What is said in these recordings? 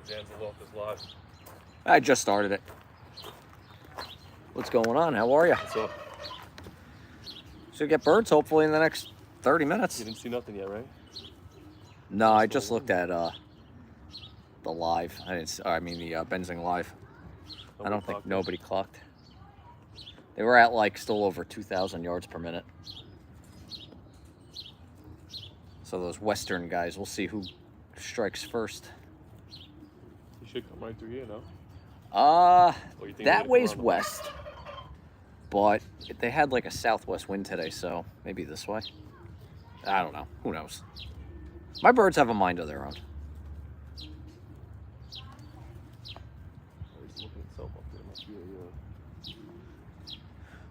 Danzel off his live. I just started it. What's going on? How are you? What's up? Should get birds hopefully in the next 30 minutes. You didn't see nothing yet, right? No, I just looked at the live. I mean the Benzing live. I don't think nobody clocked. They were at like still over 2,000 yards per minute. So those Western guys, we'll see who strikes first. You should come right through here, no? That way's west. But they had like a southwest wind today, so maybe this way. I don't know. Who knows? My birds have a mind of their own. He's looking himself up there. Must be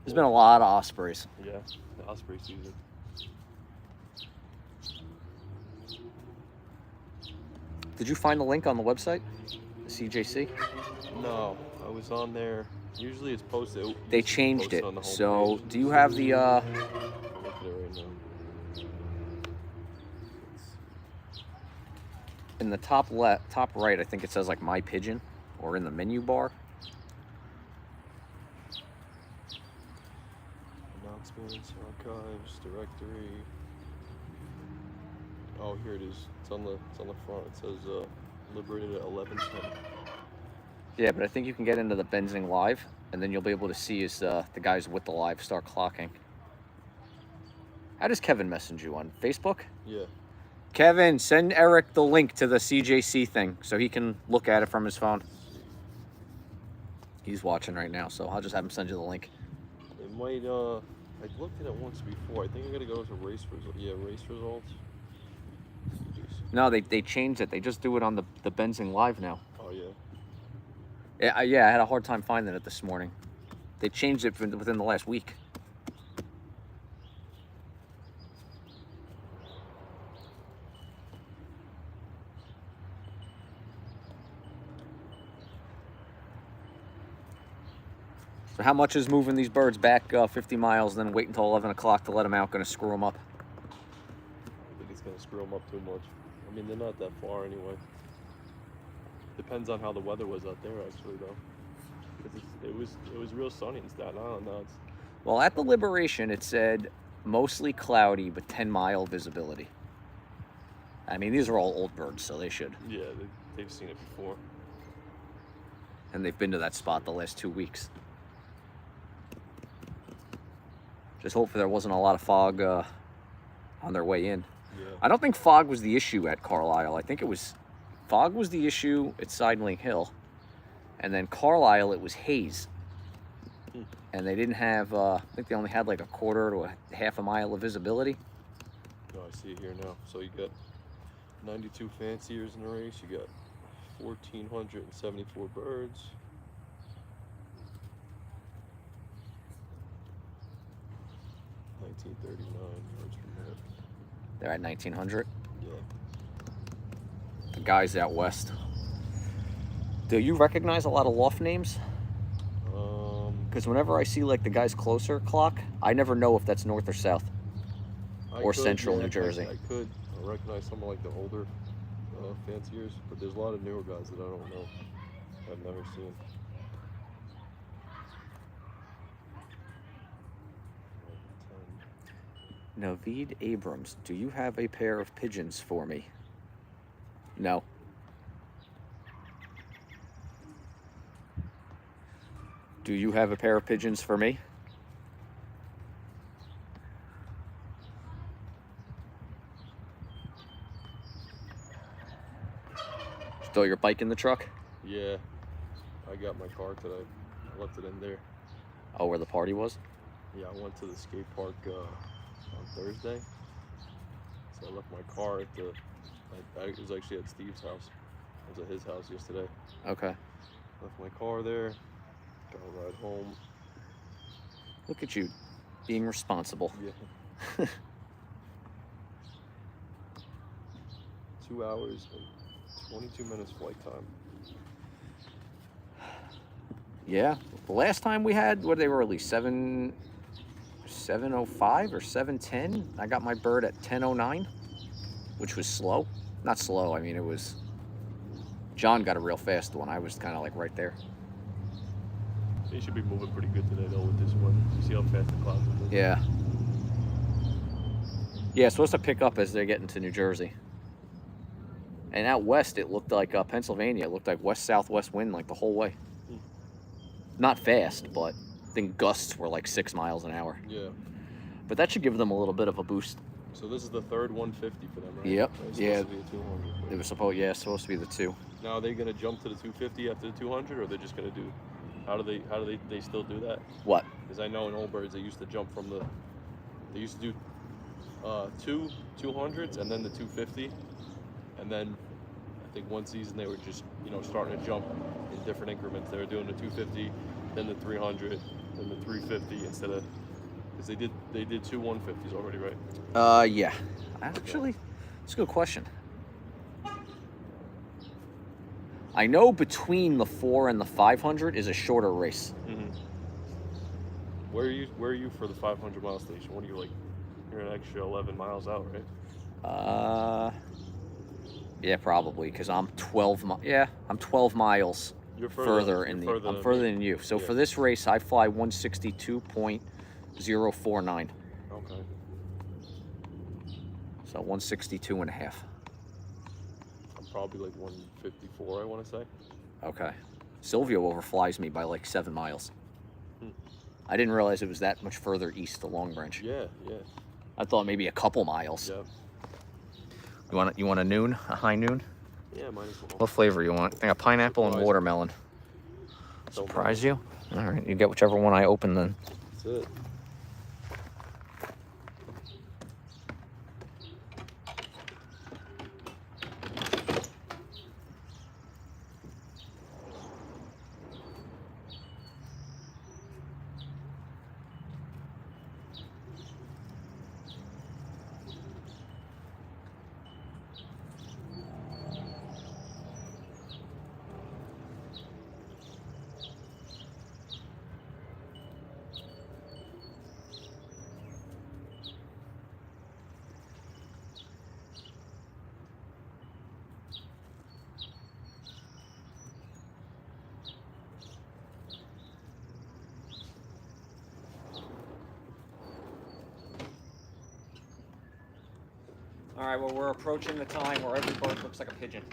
There's been a lot of ospreys. yeah, the osprey season. Did you find the link on the website? The CJC? No, I was on there. Usually it's posted. They changed it. On the So, page. do you have the I'm looking at it right now. in the top right, I think it says like My Pigeon, or in the menu bar. Announcements, archives, directory. Oh, here it is. It's on the front. It says liberated at 11:10. Yeah, but I think you can get into the Benzing live, and then you'll be able to see as the guys with the live start clocking. How does Kevin message you on Facebook? Yeah. Kevin, send Eric the link to the CJC thing so he can look at it from his phone. He's watching right now, so I'll just have him send you the link. It might. I looked at it once before. I think I gotta go to race results. Yeah, race results. No, they changed it. They just do it on the Benzing live now. Oh yeah. Yeah, I had a hard time finding it this morning. They changed it within the last week. So how much is moving these birds back 50 miles, then wait until 11 o'clock to let them out going to screw them up? I think it's gonna screw them up too much. I mean, they're not that far anyway. Depends on how the weather was out there, actually, though. It was real sunny in Staten Island. Now it's. Well, at the Liberation, it said mostly cloudy, but 10-mile visibility. I mean, these are all old birds, so they should. Yeah, they've seen it before. And they've been to that spot the last 2 weeks. Just hopefully there wasn't a lot of fog on their way in. Yeah. I don't think fog was the issue at Carlisle. I think fog was the issue at Sideling Hill. And then Carlisle, it was haze. And they didn't have, I think they only had like a quarter to a half a mile of visibility. Oh, I see it here now. So you got 92 fanciers in the race. You got 1,474 birds. Yards per minute. They're at 1,900. Yeah. The guys out west. Do you recognize a lot of loft names? Because whenever I see like the guys closer clock, I never know if that's north or south central New Jersey. I could recognize some of like the older fanciers, but there's a lot of newer guys that I don't know. I've never seen. Naveed Abrams, do you have a pair of pigeons for me? No. Do you have a pair of pigeons for me? Still your bike in the truck? Yeah, I got my car today. I left it in there. Oh, where the party was? Yeah, I went to the skate park on Thursday. So I left my car at it was actually at Steve's house. I was at his house yesterday. Okay. Left my car there. Got a ride home. Look at you, being responsible. Yeah. 2 hours and 22 minutes flight time. Yeah. The last time we had, what did they release? 7:05 or 7:10. I got my bird at 10:09, which was slow. Not slow. I mean, it was John got a real fast one. I was kind of like right there. They should be moving pretty good today though with this weather. You see how fast the clouds are moving? Yeah. Yeah, it's supposed to pick up as they're getting to New Jersey. And out west, it looked like Pennsylvania. It looked like west-southwest wind like the whole way. Not fast, but I think gusts were like 6 miles an hour. Yeah. But that should give them a little bit of a boost. So this is the third 150 for them, right? Yep. It's Yeah. supposed to be a 200. It was supposed to be the 2. Now are they gonna jump to the 250 after the 200, or they're just gonna do? How do they still do that? What? Because I know in old birds they used to jump from the. They used to do two 200s and then the 250, and then I think one season they were just starting to jump in different increments. They were doing the 250, then the 300, then the 350 instead of. Because they did two 150s already, right? Yeah. Actually, it's a good question. I know between the 4 and the 500 is a shorter race. Mm-hmm. Where are you for the 500 mile station? What are you like? You're an extra 11 miles out, right? Yeah, probably because I'm 12. I'm 12 miles You're further in the. I'm further than you. So Yeah. for this race, I fly 162.049. Okay. So 162 and a half. I'm probably like 154, I want to say. Okay. Silvio overflies me by like 7 miles. I didn't realize it was that much further east to Long Branch. Yeah, yeah. I thought maybe a couple miles. Yeah. You want a noon? A high noon? Yeah, might as well. What flavor you want? I got pineapple and watermelon. Surprise you? All right, you get whichever one I open then. That's it. All right, well, we're approaching the time where every bird looks like a pigeon.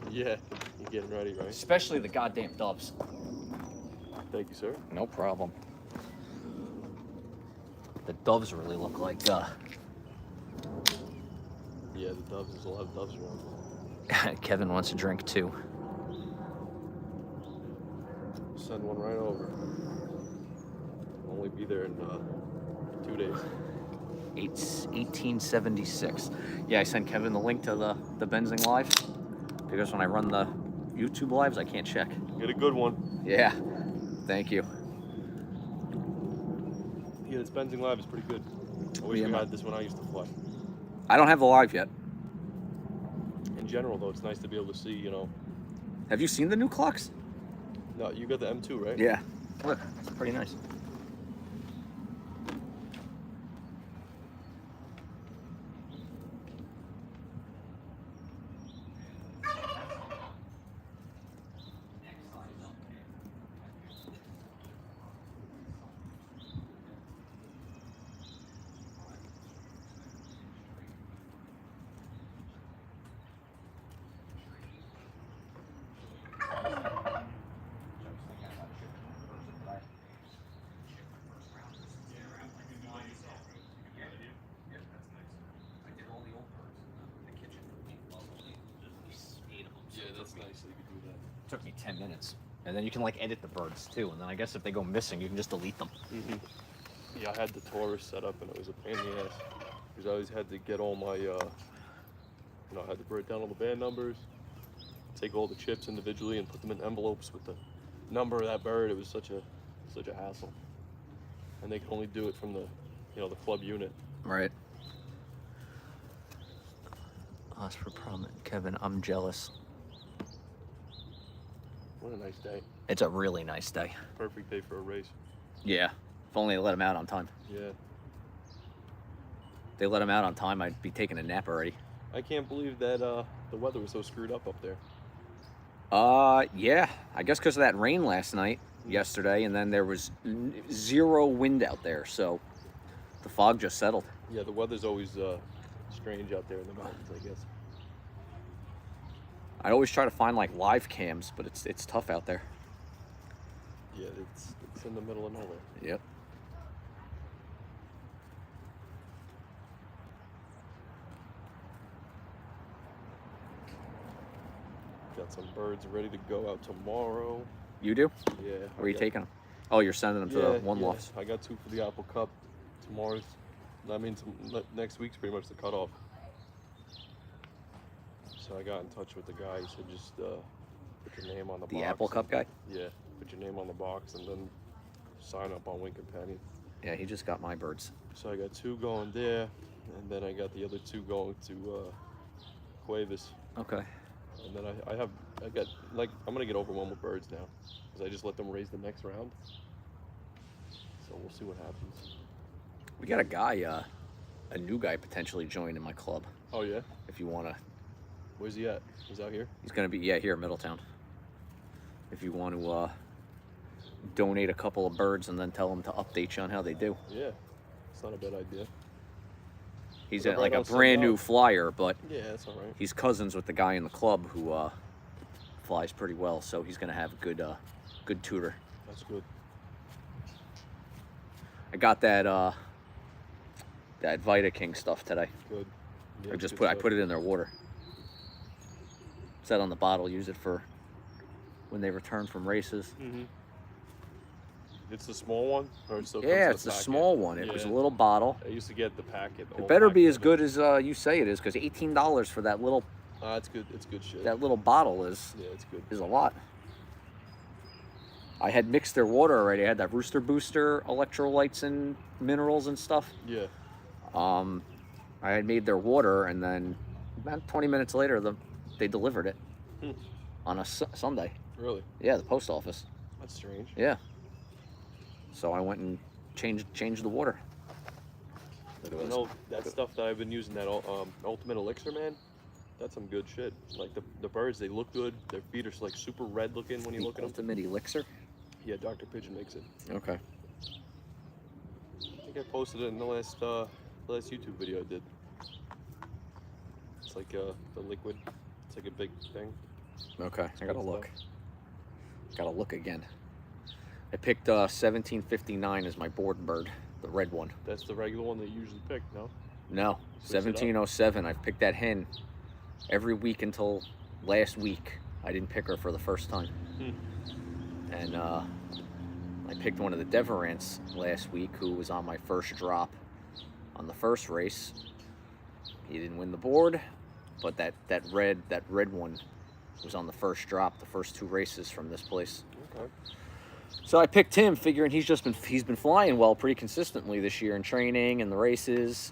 Yeah, you're getting ready, right? Especially the goddamn doves. Thank you, sir. No problem. The doves really look like, Yeah, the doves. There's a lot of doves around. Kevin wants a drink too. Send one right over. I'll only be there in 2 days. 1876. Yeah, I sent Kevin the link to the Benzing Live because when I run the YouTube lives, I can't check. Get a good one. Yeah, thank you. Yeah, this Benzing Live is pretty good. I wish we had this when I used to fly. I don't have the live yet. In general, though, it's nice to be able to see, Have you seen the new clocks? No, you got the M2, right? Yeah. Look, it's pretty nice. Yeah, that's nice that you can do that. Took me 10 minutes. And then you can like edit the birds too. And then I guess if they go missing, you can just delete them. Mm-hmm. Yeah, I had the Taurus set up and it was a pain in the ass. Because I always had to get all my, I had to write down all the band numbers, take all the chips individually and put them in envelopes with the number of that bird. It was such a hassle. And they could only do it from the, the club unit. Right. As for prominent Kevin, I'm jealous. What a nice day. It's a really nice day. Perfect day for a race. Yeah. If only they let him out on time. Yeah. If they let him out on time, I'd be taking a nap already. I can't believe that the weather was so screwed up there. Yeah. I guess because of that rain last night, yesterday, and then there was zero wind out there, so the fog just settled. Yeah, the weather's always strange out there in the mountains, I guess. I always try to find like live cams, but it's tough out there. Yeah, it's in the middle of nowhere. Yep. Got some birds ready to go out tomorrow. You do? Yeah. Where are you taking them? Oh, you're sending them to the one yeah. lofts. I got 2 for the Apple Cup. Tomorrow's, I mean, next week's pretty much the cutoff. So I got in touch with the guy. He said just put your name on the box. The Apple Cup guy? Yeah, put your name on the box and then sign up on Wink and Penny. Yeah, he just got my birds. So I got 2 going there, and then I got the other 2 going to Cuevas. Okay. And then I got, like, I'm gonna get overwhelmed with birds now, because I just let them raise the next round. So we'll see what happens. We got a guy, a new guy potentially joining my club. Oh yeah? If you want to. Where's he at? He's out here? He's going to be, yeah, here in Middletown. If you want to donate a couple of birds and then tell him to update you on how they do. Yeah, it's not a bad idea. He's Whatever like I a don't send brand new out. flyer, but Yeah, that's all right. he's cousins with the guy in the club who flies pretty well, so he's going to have a good tutor. That's good. I got that Vita King stuff today. Good. Yeah, I just good I stuff. put it in their water. It said on the bottle, use it for when they return from races. Mm-hmm. It's the small one, or it still Yeah, comes it's in the packet? small one. It was a Yeah. little bottle. I used to get the packet. The It whole better be packet as of good as you say it is, because $18 for that little It's good. It's good shit. little bottle is Yeah, it's good. a lot. I had mixed their water already. I had that Rooster Booster electrolytes and minerals and stuff. Yeah. I had made their water, and then about 20 minutes later, they delivered it on a Sunday. Really? Yeah, the post office. That's strange. Yeah. So I went and changed the water. You know, that stuff that I've been using, that Ultimate Elixir, man, that's some good shit. Like the birds, they look good. Their feet are like super red looking when you look at them. Ultimate Elixir? Yeah, Dr. Pigeon makes it. Okay. I think I posted it in the last YouTube video I did. It's like the liquid. It's like a big thing. Okay, I gotta Good look. stuff. Gotta look again. I picked 1759 as my board bird, the red one. That's the regular one that you usually pick, no? No, Switch it up. 1707. I've picked that hen every week until last week. I didn't pick her for the first time. And I picked one of the Deverants last week, who was on my first drop on the first race. He didn't win the board, but that red one was on the first drop, the first 2 races from this place. Okay. So I picked him, figuring he's been flying well pretty consistently this year in training and the races.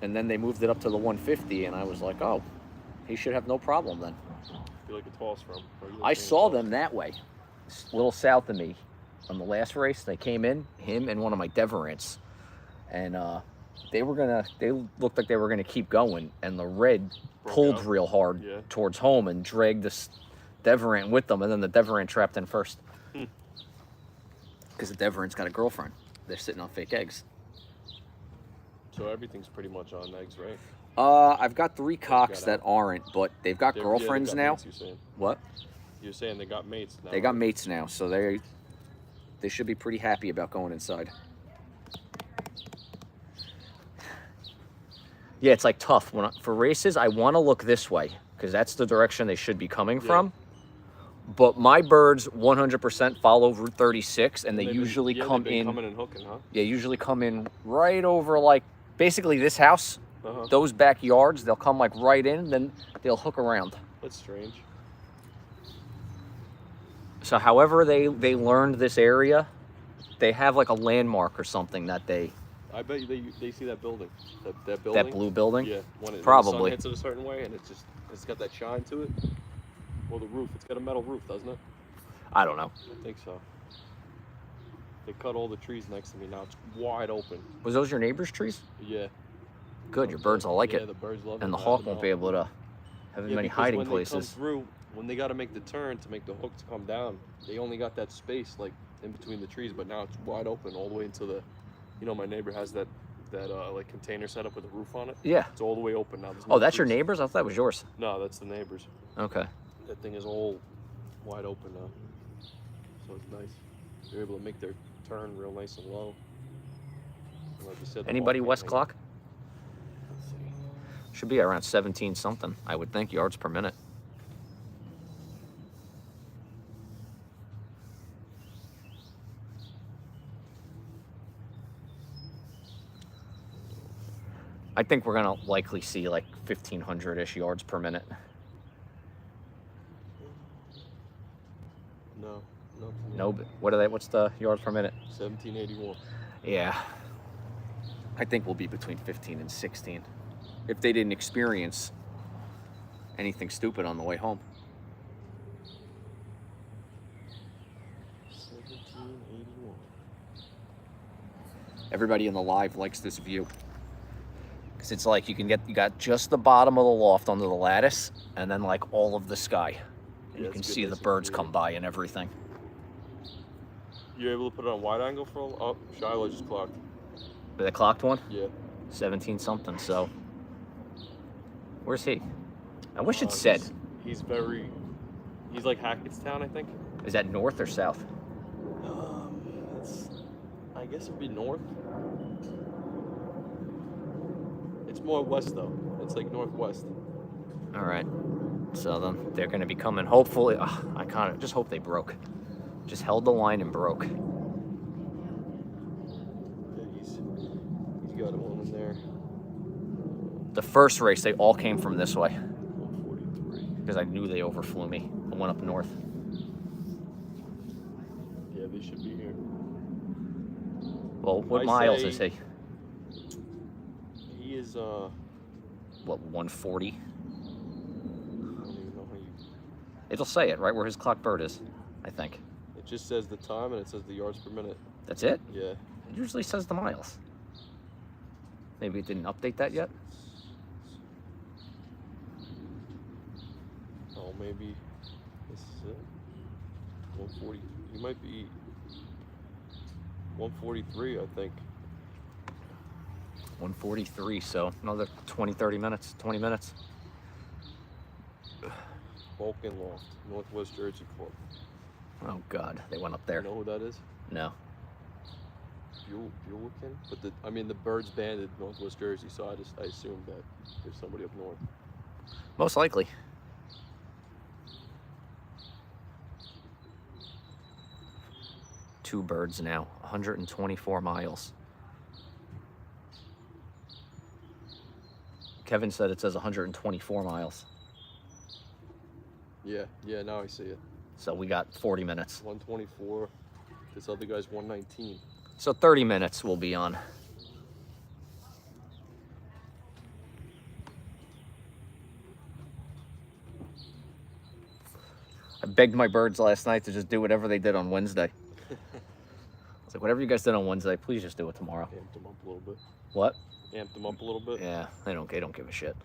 And then they moved it up to the 150, and I was like, oh, he should have no problem then. I feel like a toss from. I saw them that way, a little south of me, on the last race. They came in, him and one of my Deverants, and they looked like they were gonna keep going, and the red pulled out. real hard Yeah. towards home and dragged this Deverant with them, and then the Deverant trapped in first. Because the Deverant's got a girlfriend. They're sitting on fake eggs. So everything's pretty much on eggs, right? I've got 3 cocks got that aren't, but they've got They've girlfriends got now. Mates, you're saying. What? You're saying they got mates now. They got mates now, so they should be pretty happy about going inside. Yeah, it's like tough. For races, I want to look this way because that's the direction they should be coming from. But my birds 100% follow Route 36, and they usually come in. Coming and hooking, huh? Yeah, usually come in right over like basically this house. Uh-huh. Those backyards, they'll come like right in, then they'll hook around. That's strange. So however they learned this area, they have like a landmark or something that they... I bet you they see that building. That building. That blue building? Yeah. When the Probably. sun hits it a certain way, and it's got that shine to it. Well, the roof. It's got a metal roof, doesn't it? I don't know. I think so. They cut all the trees next to me. Now it's wide open. Was those your neighbor's trees? Yeah. Good, your birds will like Yeah, it. the birds love it. And the I hawk don't won't know. be able to have as many because hiding when places. when they got to make the turn to make the hook to come down, they only got that space like in between the trees, but now it's wide open all the way into the, you know, my neighbor has that like container set up with a roof on it. Yeah. It's all the way open now. There's Oh, no that's your trees. neighbor's? I thought that was yours. No, that's the neighbor's. Okay. That thing is all wide open now, so it's nice. They're able to make their turn real nice and low. And like you said, the Anybody hawk West can't clock? Let's see. Should be around 17 something, I would think, yards per minute. I think we're gonna likely see like 1,500-ish yards per minute. No, nothing yet. No, what are they? What's the yards per minute? 1781. Yeah, I think we'll be between 15 and 16, if they didn't experience anything stupid on the way home. 1781. Everybody in the live likes this view. Because it's like you got just the bottom of the loft under the lattice, and then like all of the sky. And Yeah, you can it's good, see the nice and birds clear. come by and everything. You're able to put it on wide angle for all? Oh, Shiloh just clocked. But the clocked one? Yeah. 17 something, so. Where's he? I wish it said. He's like Hackettstown, I think. Is that north or south? I guess it'd be north. It's more west though. It's like northwest. All right. So then they're going to be coming. Hopefully, I kind of just hope they broke. Just held the line and broke. Yeah, he's got one in there. The first race, they all came from this way 143. because I knew they overflew me. I went up north. Yeah, they should be here. Well, what I miles say- is he? He is What, 140? I don't even know how you. It'll say it right where his clock bird is, I think. It just says the time and it says the yards per minute. That's it? Yeah. It usually says the miles. Maybe it didn't update that yet? Oh, maybe this is it. 140. He might be 143, I think. 143, so another 20, 30 minutes, 20 minutes. Vulcan Loft, Northwest Jersey Club. Oh, God, they went up You there. know who that is? No. Buellkin? But the bird's banded Northwest Jersey, so I assumed that there's somebody up north. Most likely. Two birds now, 124 miles. Kevin said it says 124 miles. Yeah, now I see it. So we got 40 minutes. 124. This other guy's 119. So 30 minutes we'll be on. I begged my birds last night to just do whatever they did on Wednesday. It's like, whatever you guys did on Wednesday, please just do it tomorrow. Amped them up a little bit. What? Amped them up a little bit. Yeah, they don't give a shit.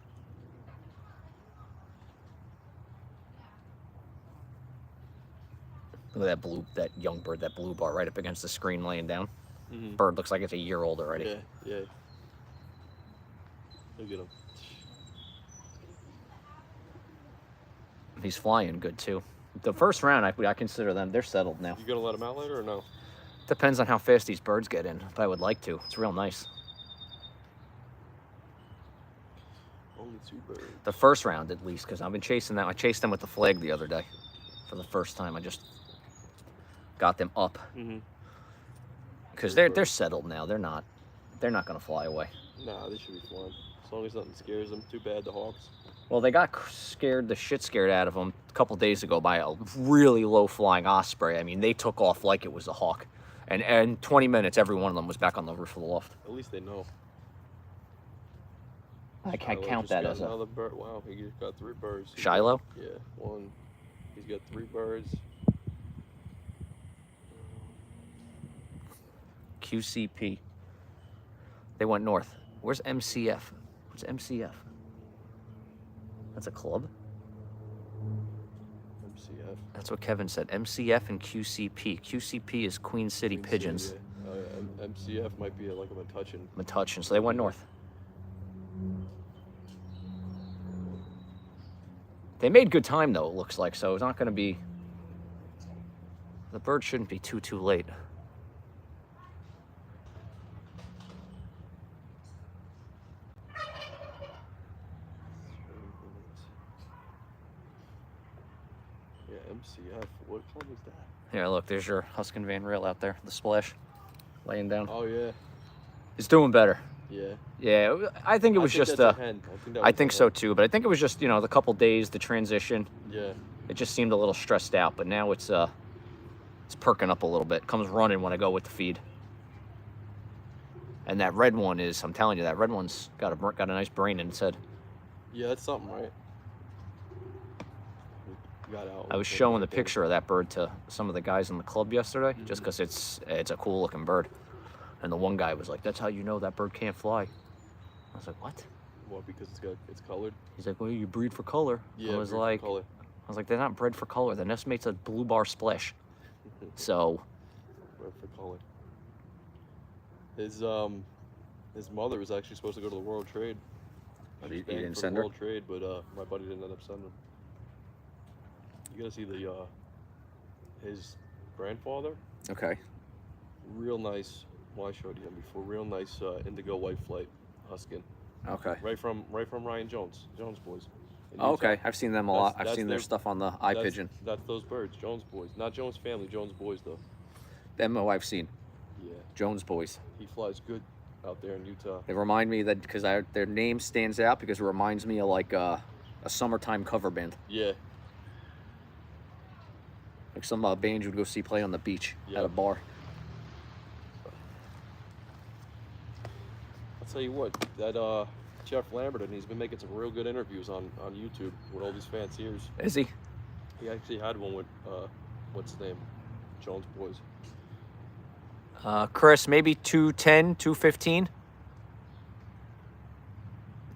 Look at that young bird, that blue bar right up against the screen laying down. Mm-hmm. Bird looks like it's a year old already. Yeah. Look at him. He's flying good too. The first round, I consider them, they're settled now. You gonna let him out later or no? Depends on how fast these birds get in, but I would like to. It's real nice. Only two birds. The first round at least, because I've been chasing them. I chased them with the flag the other day for the first time. I just got them up Mm-hmm. because they're settled now. They're not gonna fly away. Nah, they should be flying. As long as nothing scares them. Too bad the hawks. Well, they got the shit scared out of them a couple days ago by a really low flying osprey. I mean, they took off like it was a hawk, and in 20 minutes, every one of them was back on the roof of the loft. At least they know. I Shiloh count just that got as another bird. Wow, he just got 3 birds. Shiloh? Yeah, one. He's got 3 birds. QCP. They went north. Where's MCF? What's MCF? That's a club? MCF. That's what Kevin said. MCF and QCP. QCP is Queen City Queen Pigeons. City, yeah. MCF might be like a Metuchen. Metuchen. So they went north. They made good time though, it looks like. So it's not going to be. The bird shouldn't be too late. Yeah, MCF. What club is that? Here, look, there's your Huskin Van Rail out there, the splash, laying down. Oh yeah. It's doing better. Yeah. Yeah, I think it was just. That's a hen. I think so too, but I think it was just the couple days, the transition. Yeah. It just seemed a little stressed out, but now it's perking up a little bit. Comes running when I go with the feed. And that red one is, I'm telling you, that red one's got a nice brain in its head. Yeah, that's something, right? Got out. I was showing the picture of that bird to some of the guys in the club yesterday, just because it's a cool looking bird. And the one guy was like, "That's how you know that bird can't fly." I was like, "What?" Well, because it's colored. He's like, "Well, you breed for color." Yeah, I was like, "They're not bred for color. The nest mate's a blue bar splash." So. Bred for color. His mother was actually supposed to go to the World Trade. But he She banned didn't for send the her? World Trade, but my buddy didn't end up sending him. You gotta see his grandfather. Okay. Real nice. Well, I showed you him before. Real nice indigo white flight Huskin. Okay. Right from Ryan Jones boys. in Oh, Utah. okay. I've seen them a lot. I've That's seen their stuff on the eye pigeon. That's those birds, Jones boys. Not Jones family, Jones boys though. Them I've seen. Yeah. Jones boys. He flies good out there in Utah. They remind me that because their name stands out because it reminds me of like a summertime cover band. Yeah. Like some band you would go see play on the beach at a bar. I'll tell you what, that Jeff Lambert, and he's been making some real good interviews on YouTube with all these fanciers. Is he? He actually had one with what's his name? Jones boys. Chris, maybe 2:10, 2:15.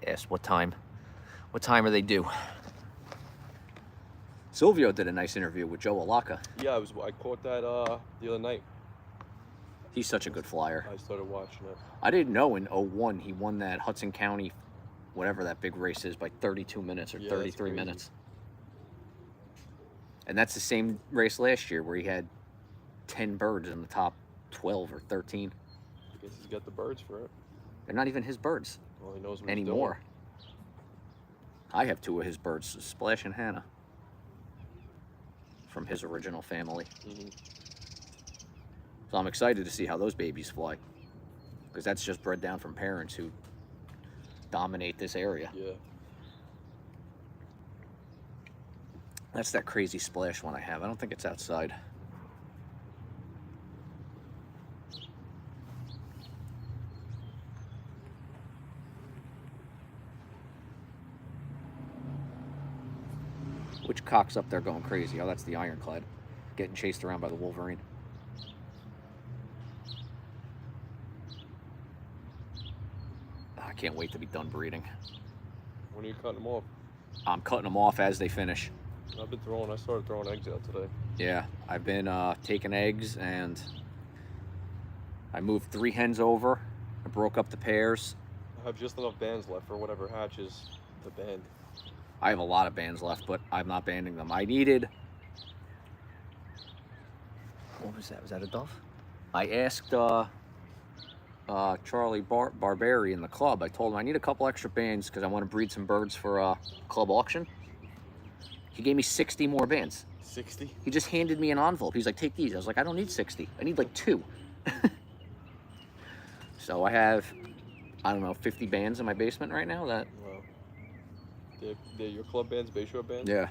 Yes, what time? What time are they due? Silvio did a nice interview with Joe Alaka. Yeah, I caught that the other night. He's such a good flyer. I started watching it. I didn't know in 01 he won that Hudson County, whatever that big race is, by 32 minutes or 33 minutes. And that's the same race last year where he had 10 birds in the top 12 or 13. I guess he's got the birds for it. They're not even his birds Well, he knows what anymore. I have 2 of his birds, Splash and Hannah, from his original family. Mm-hmm. So I'm excited to see how those babies fly, because that's just bred down from parents who dominate this area. Yeah. That's that crazy Splash one I have. I don't think it's outside. Which cock's up there going crazy? Oh, that's the ironclad, getting chased around by the Wolverine. I can't wait to be done breeding. When are you cutting them off? I'm cutting them off as they finish. I started throwing eggs out today. Yeah, I've been taking eggs, and I moved 3 hens over. I broke up the pairs. I have just enough bands left for whatever hatches to band. I have a lot of bands left, but I'm not banding them. I needed... What was that? Was that a dove? I asked Charlie Barberi in the club. I told him I need a couple extra bands because I want to breed some birds for a club auction. He gave me 60 more bands. 60? He just handed me an envelope. He's like, take these. I was like, I don't need 60. I need like 2. So I have, I don't know, 50 bands in my basement right now. Wow. They're your club bands, Bayshore bands? Yeah.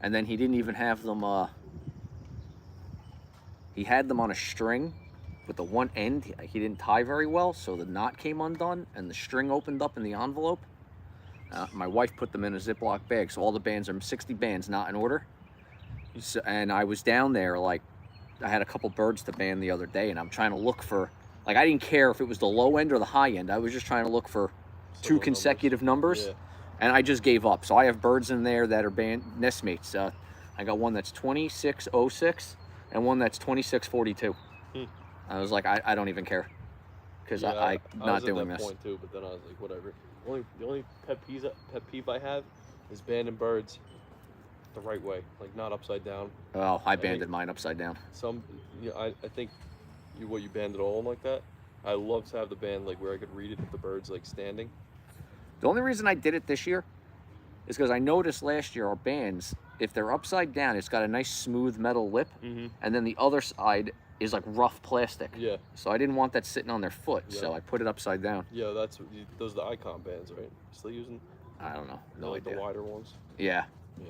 And then he didn't even have them, he had them on a string, but the one end, he didn't tie very well, so the knot came undone, and the string opened up in the envelope. My wife put them in a Ziploc bag, so all the bands are 60 bands, not in order. So, and I was down there, like, I had a couple birds to band the other day, and I'm trying to look for, like, I didn't care if it was the low end or the high end. I was just trying to look for 2 consecutive numbers. Yeah. and I just gave up. So I have birds in there that are nestmates. I got one that's 2606 and one that's 2642. I was like, I don't even care, because Yeah, I'm not doing that this. point too, but then I was like, whatever. The only pet peeve I have is banding birds the right way, like not upside down. Oh, I banded mine upside down. I think what you banded all like that. I love to have the band like where I could read it if the bird's like standing. The only reason I did it this year is because I noticed last year our bands, if they're upside down, it's got a nice smooth metal lip, and then the other side is like rough plastic. Yeah. So I didn't want that sitting on their foot, so I put it upside down. Yeah, those are the Icon bands, right? Still using? I don't know. No like idea. The wider ones. Yeah. Yeah.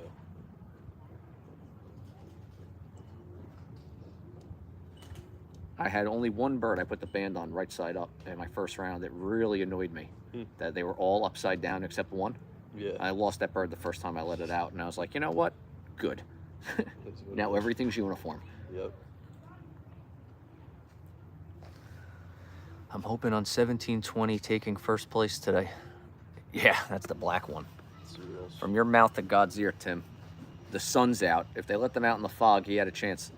I had only one bird I put the band on right side up in my first round. It really annoyed me that they were all upside down except one. Yeah. I lost that bird the first time I let it out, and I was like, you know what? Good. Now everything's uniform. Yep. I'm hoping on 1720 taking first place today. Yeah, that's the black one. From your mouth to God's ear, Tim. The sun's out. If they let them out in the fog, he had a chance.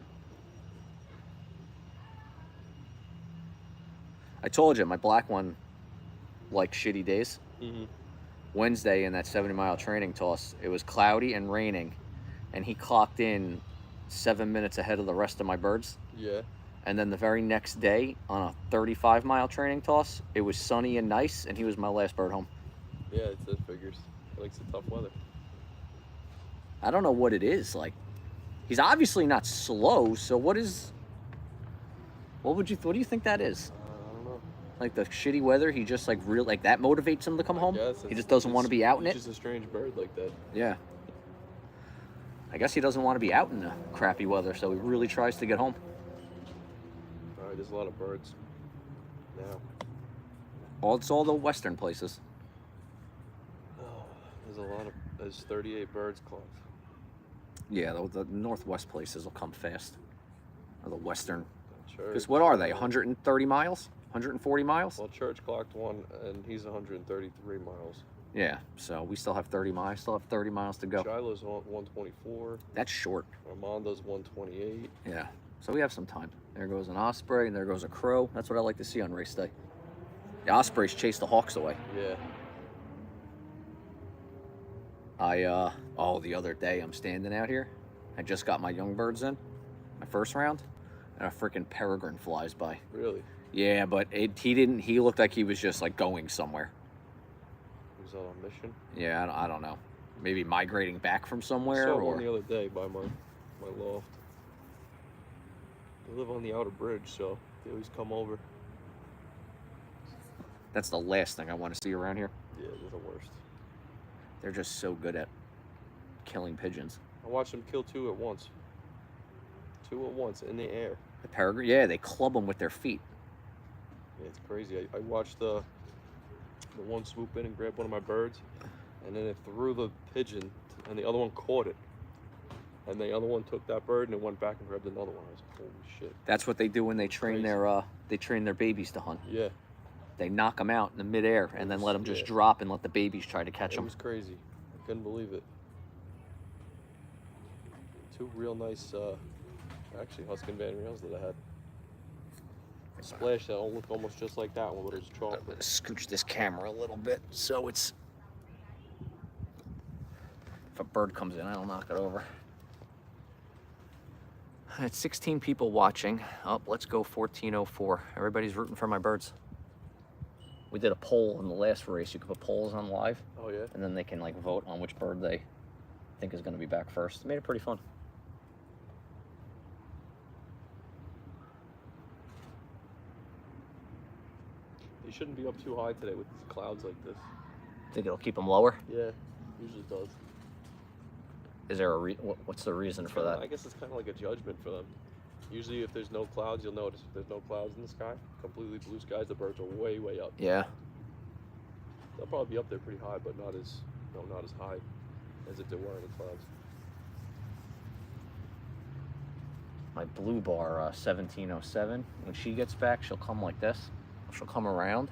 I told you, my black one liked shitty days. Wednesday in that 70-mile training toss, it was cloudy and raining, and he clocked in 7 minutes ahead of the rest of my birds. Yeah. And then the very next day, on a 35-mile training toss, it was sunny and nice, and he was my last bird home. Yeah, it figures. He likes the tough weather. I don't know what it is. Like, he's obviously not slow, so what do you think that is? I don't know. Like the shitty weather, he just like that motivates him to come home? He just doesn't want to be out in it? He's just a strange bird like that. Yeah. I guess he doesn't want to be out in the crappy weather, so he really tries to get home. Alright, there's a lot of birds now. It's all the western places. Oh, there's 38 birds clocked. Yeah, the northwest places will come fast. Or the western. Because Church. what are they, 130 miles? 140 miles? Well, Church clocked one, and he's 133 miles. Yeah, so we still have 30 miles. Still have 30 miles to go. Shiloh's 124. That's short. Armando's 128. Yeah, so we have some time. There goes an osprey, and there goes a crow. That's what I like to see on race day. The ospreys chase the hawks away. Yeah. The other day I'm standing out here. I just got my young birds in, my first round, and a freaking peregrine flies by. Really? Yeah, but he looked like he was just like going somewhere. He was on a mission? Yeah, I don't know. Maybe migrating back from somewhere. I saw one the other day by my loft. They live on the outer bridge, so they always come over. That's the last thing I want to see around here. Yeah, they're the worst. They're just so good at killing pigeons. I watched them kill two at once. Two at once in the air. The peregrine, yeah, they club them with their feet. Yeah, it's crazy. I watched the one swoop in and grab one of my birds, and then it threw the pigeon, and the other one caught it. And the other one took that bird and it went back and grabbed another one. I was like, holy shit. That's what they do when they train their babies to hunt. Yeah. They knock them out in the midair and then let them just drop and let the babies try to catch them. It was crazy. I couldn't believe it. Two real nice, actually Husky Van Reals that I had. A splash that looked almost just like that one, but it was chocolate. I'm gonna scooch this camera a little bit so it's. If a bird comes in, I'll knock it over. I had 16 people watching. Oh, let's go 14:04. Everybody's rooting for my birds. We did a poll in the last race. You could put polls on live. Oh yeah. And then they can like vote on which bird they think is going to be back first. It made it pretty fun. You shouldn't be up too high today with these clouds like this. Think it'll keep them lower? Yeah, usually does. Is there what's the reason for that? I guess it's kind of like a judgment for them. Usually if there's no clouds, you'll notice if there's no clouds in the sky, completely blue skies, the birds are way, way up. Yeah. They'll probably be up there pretty high, but not as high as if there were any clouds. My blue bar, 1707, when she gets back, she'll come like this. She'll come around,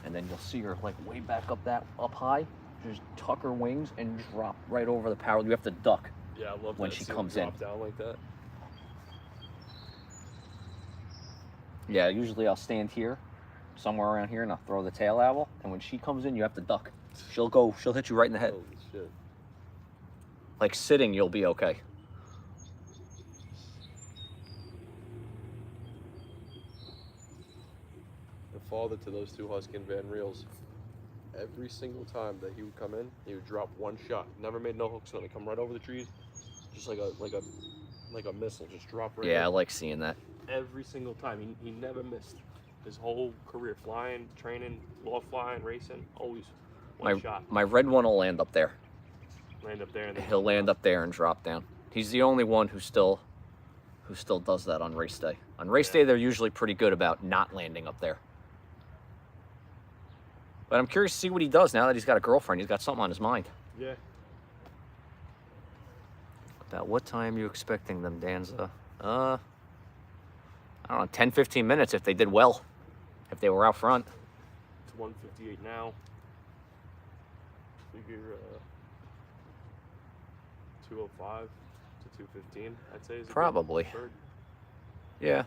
and then you'll see her like way back up high, just tuck her wings and drop right over the power. You have to duck. Yeah, I love when that. she See them comes in. drop down like that. Yeah, usually I'll stand here, somewhere around here, and I'll throw the tail owl. And when she comes in, you have to duck. She'll hit you right in the head. Holy shit. Like sitting, you'll be okay. The father to those two Husky and Van Reels, every single time that he would come in, he would drop one shot. Never made no hooks on it. Come right over the trees, just like a missile, just drop right Yeah, in. I like seeing that. Every single time. He never missed. His whole career, flying, training, loft flying, racing, always one shot. My red one will land up there. Land up there. And then He'll land up there and drop down. He's the only one who still does that on race day. On race day, they're usually pretty good about not landing up there. But I'm curious to see what he does now that he's got a girlfriend. He's got something on his mind. Yeah. About what time are you expecting them, Danza? I don't know, 10, 15 minutes if they did well. If they were out front. It's 1:58 now. Figure 2:05 to 2:15, I'd say. Is a Probably. good bird. Yeah.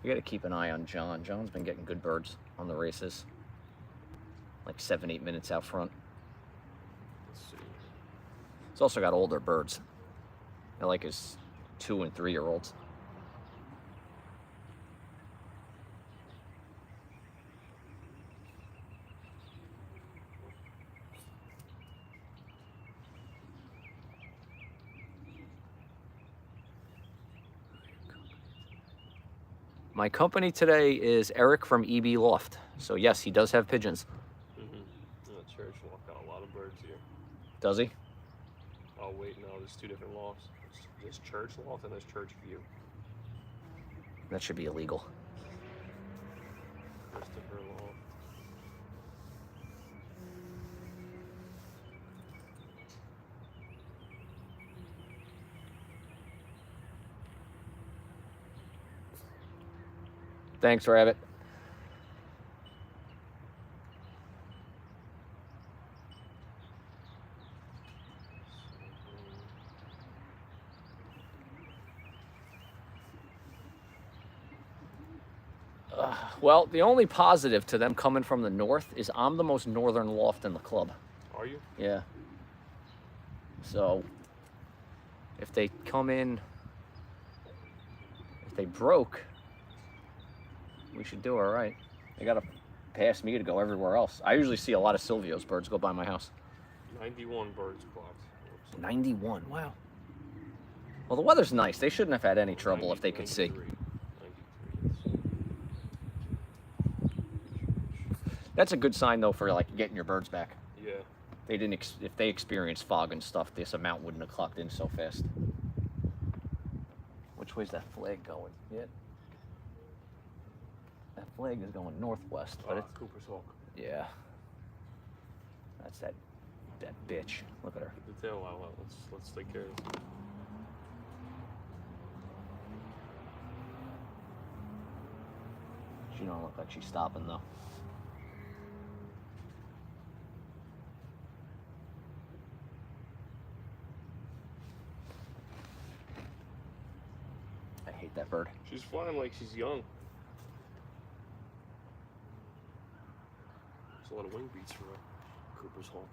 You got to keep an eye on John. John's been getting good birds on the races. Like 7, 8 minutes out front. Let's see. He's also got older birds. I like his 2 and 3 year olds. My company today is Eric from EB Loft. So yes, he does have pigeons. Church loft got a lot of birds here. Does he? Oh wait, no, there's two different lofts. There's church loft and there's church view. That should be illegal. Christopher loft. Thanks, Rabbit. Well, the only positive to them coming from the north is I'm the most northern loft in the club. Are you? Yeah. So, if they come in, if they broke, we should do all right. They got to pass me to go everywhere else. I usually see a lot of Silvio's birds go by my house. 91 birds clocked. 91, wow. Well, the weather's nice. They shouldn't have had any trouble if they could see. 93. That's a good sign, though, for like getting your birds back. Yeah. They didn't. If they experienced fog and stuff, this amount wouldn't have clocked in so fast. Which way's that flag going? Yeah. That flag is going northwest, but it's Cooper's Hawk. yeah. That's that bitch. Look at her. Get the tail out. Let's take care of it. She don't look like she's stopping though. I hate that bird. She's flying like she's young. There's a lot of wing beats for a Cooper's Hawk.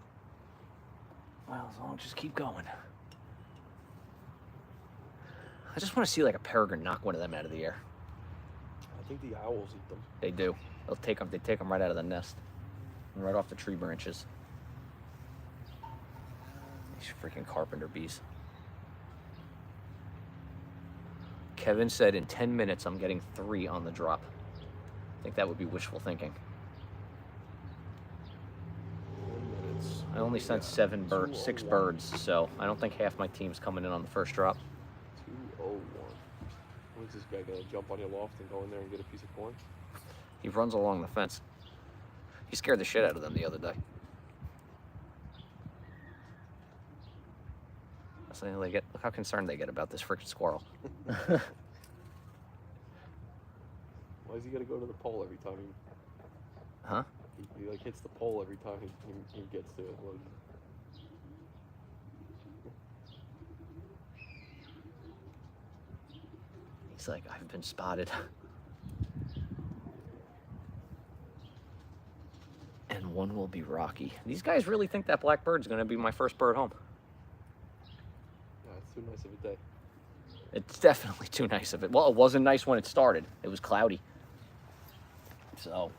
Well, as long as just keep going. I just want to see like a peregrine knock one of them out of the air. I think the owls eat them. They do. They'll take them. They take them right out of the nest, and right off the tree branches. These freaking carpenter bees. Kevin said in 10 minutes I'm getting 3 on the drop. I think that would be wishful thinking. 1 minute. I only sent 6 birds, so I don't think half my team's coming in on the first drop. 2:01. When's this guy gonna jump on your loft and go in there and get a piece of corn? He runs along the fence. He scared the shit out of them the other day. So look how concerned they get about this freaking squirrel. Why is he gotta go to the pole every time he? Huh? He like hits the pole every time he gets to it. Look. He's like, I've been spotted. And one will be Rocky. These guys really think that black bird's going to be my first bird home. Yeah, it's too nice of a day. It's definitely too nice of it. Well, it wasn't nice when it started. It was cloudy. So,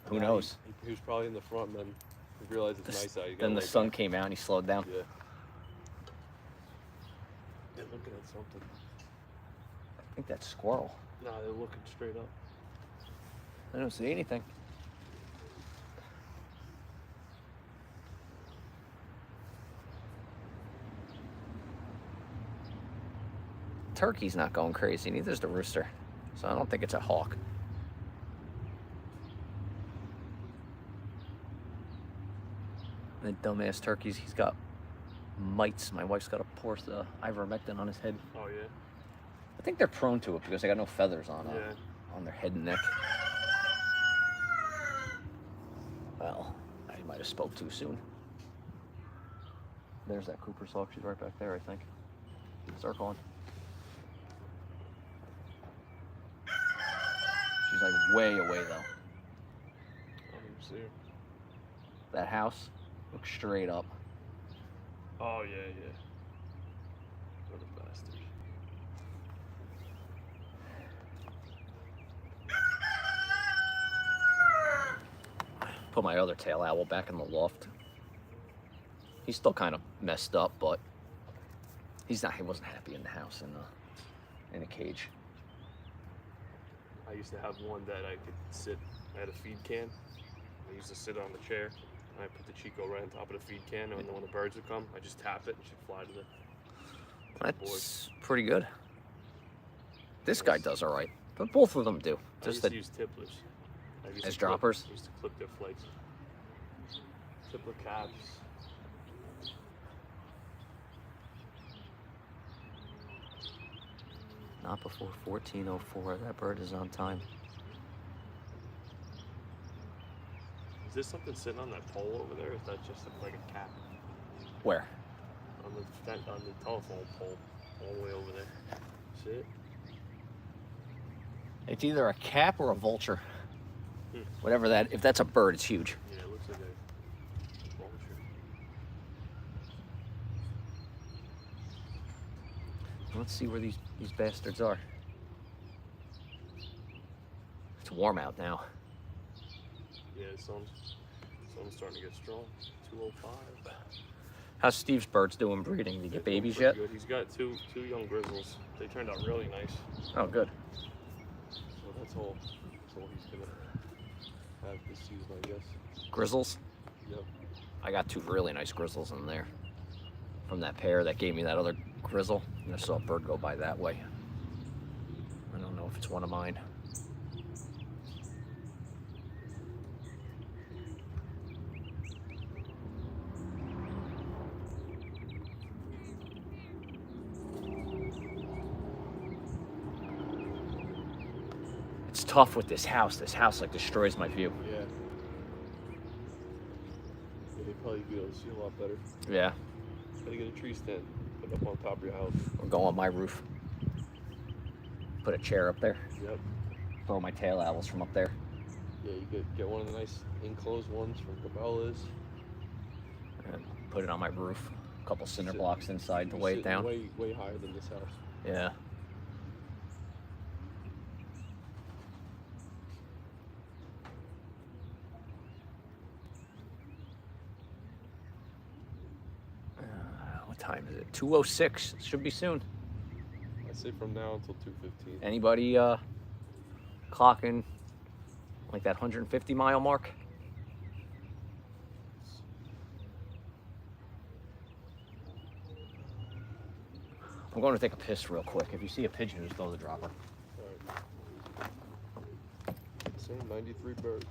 who knows? He was probably in the front, and then he realized it's nice out. Then the sun came out and he slowed down. Yeah. They're looking at something. I think that's squirrel. Nah, they're looking straight up. I don't see anything. Turkey's not going crazy, neither's the rooster. So I don't think it's a hawk. The dumbass turkeys, he's got mites. My wife's got to pour the ivermectin on his head. Oh, yeah? I think they're prone to it because they got no feathers on Yeah. on their head and neck. Well, I might have spoke too soon. There's that Cooper's hawk. She's right back there, I think. Circling. She's like way away though. I don't even see her. That house looks straight up. Oh, yeah, yeah. What a bastard. Put my other tail owl back in the loft. He's still kind of messed up, but he wasn't happy in the house in a cage. I used to have one that I could sit. I had a feed can. I used to sit on the chair. And I put the Chico right on top of the feed can, and then when the birds would come, I just tap it and she'd fly to the board. That's pretty good. This guy does all right, but both of them do. I Just used to use tipplers. As droppers? I used to clip their flakes. Tippler caps. Not before 14:04. That bird is on time. Is there something sitting on that pole over there? Or is that just like a cap? Where? On the telephone pole, all the way over there. See it? It's either a cap or a vulture. Hmm. Whatever that. If that's a bird, it's huge. Yeah, it looks like a vulture. Let's see where these bastards are. It's warm out now. Yeah, the sun's starting to get strong. 205. How's Steve's birds doing breeding? Did he get babies yet? Good. He's got two young grizzles. They turned out really nice. Oh, good. So that's all he's gonna have this season, I guess. Grizzles? Yep. I got two really nice grizzles in there. From that pair that gave me that other grizzle. And I saw a bird go by that way. I don't know if it's one of mine. It's tough with this house. This house like destroys my view. Yeah. You'd probably be able to see a lot better. Yeah. Gotta get a tree stand, put it up on top of your house. Or go on my roof. Put a chair up there. Yep. Throw my tail owls from up there. Yeah, you could get one of the nice enclosed ones from Cabela's. And put it on my roof. A couple cinder blocks inside to weigh it down. Way higher than this house. Yeah. What time is it? 2:06. Should be soon. I'd say from now until 2:15. Anybody clocking like that 150-mile mark? I'm going to take a piss real quick. If you see a pigeon, just throw the dropper. Alright. Same 93 birds.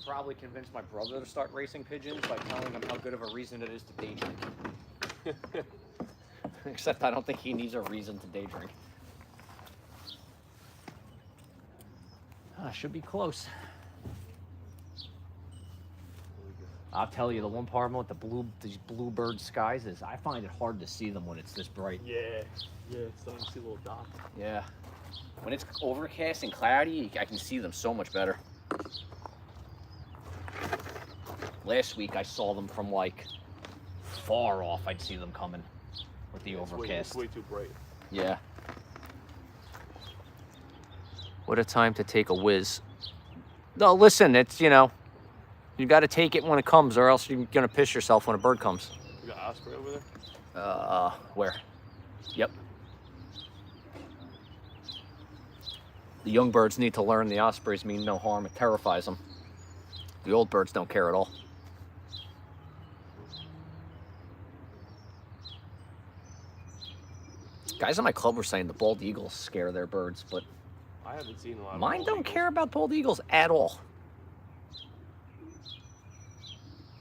probably convince my brother to start racing pigeons by telling him how good of a reason it is to day drink. Except I don't think he needs a reason to day drink. Should be close. I'll tell you, the one problem with these bluebird skies is I find it hard to see them when it's this bright. Yeah, it's starting to see a little dot. Yeah. When it's overcast and cloudy, I can see them so much better. Last week I saw them from like far off. I'd see them coming with the overcast. It's way too bright. Yeah. What a time to take a whiz. No, listen, it's, you know, you got to take it when it comes, or else you're going to piss yourself when a bird comes. You got osprey over there? Where? Yep. The young birds need to learn the ospreys mean no harm. It terrifies them. The old birds don't care at all. Guys in my club were saying the bald eagles scare their birds, but I haven't seen a lot of mine bald don't eagles. care about bald eagles at all.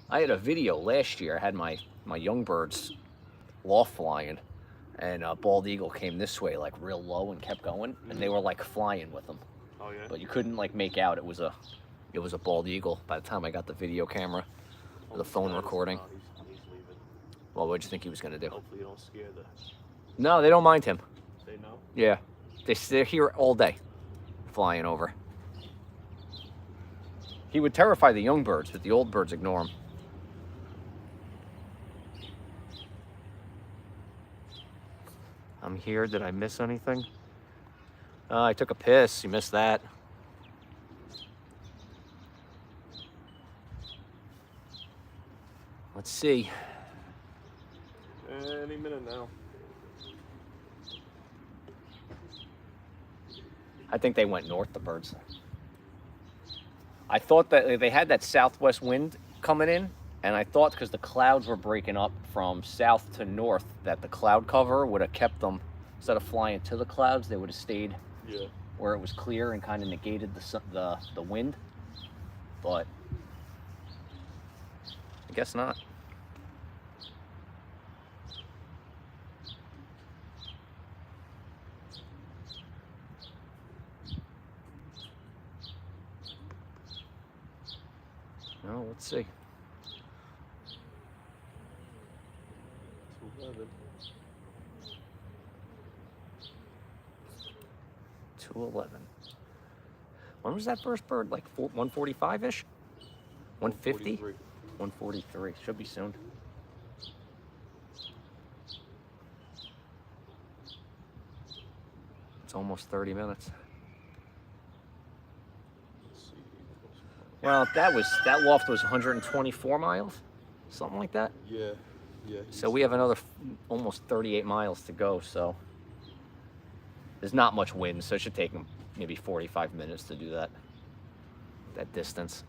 I had a video last year. I had my young birds loft flying, and a bald eagle came this way like real low and kept going, and they were like flying with them. Oh yeah. But you couldn't like make out it was a bald eagle by the time I got the video camera, the phone recording. No, he's leaving. Well, what'd you think he was gonna do? Hopefully you don't scare the. No, they don't mind him. They know. Yeah, they're here all day, flying over. He would terrify the young birds, but the old birds ignore him. I'm here. Did I miss anything? I took a piss. You missed that. Let's see. Any minute now. I think they went north, the birds. I thought that they had that southwest wind coming in, and I thought because the clouds were breaking up from south to north that the cloud cover would have kept them, instead of flying to the clouds, they would have stayed where it was clear and kind of negated the wind. But I guess not. No, let's see. 211. 211. When was that first bird? Like 145-ish? 150? 143. Should be soon. It's almost 30 minutes. Well, that loft was 124 miles, something like that. Yeah. So we have another almost 38 miles to go. So there's not much wind, so it should take them maybe 45 minutes to do that distance.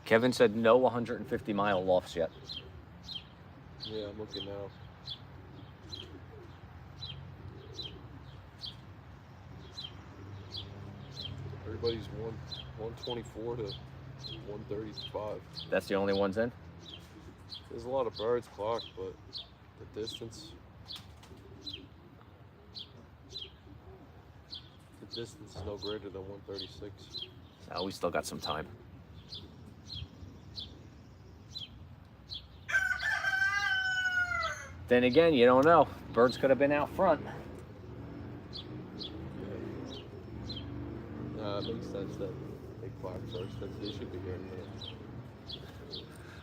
Kevin said no 150-mile lofts yet. Yeah, I'm looking now. Everybody's 124 to 135. That's the only ones in? There's a lot of birds clocked, but the distance is no greater than 136. Oh, we still got some time. Then again, you don't know. Birds could have been out front. Yeah. It makes sense that they clock first. That they should be here in a minute.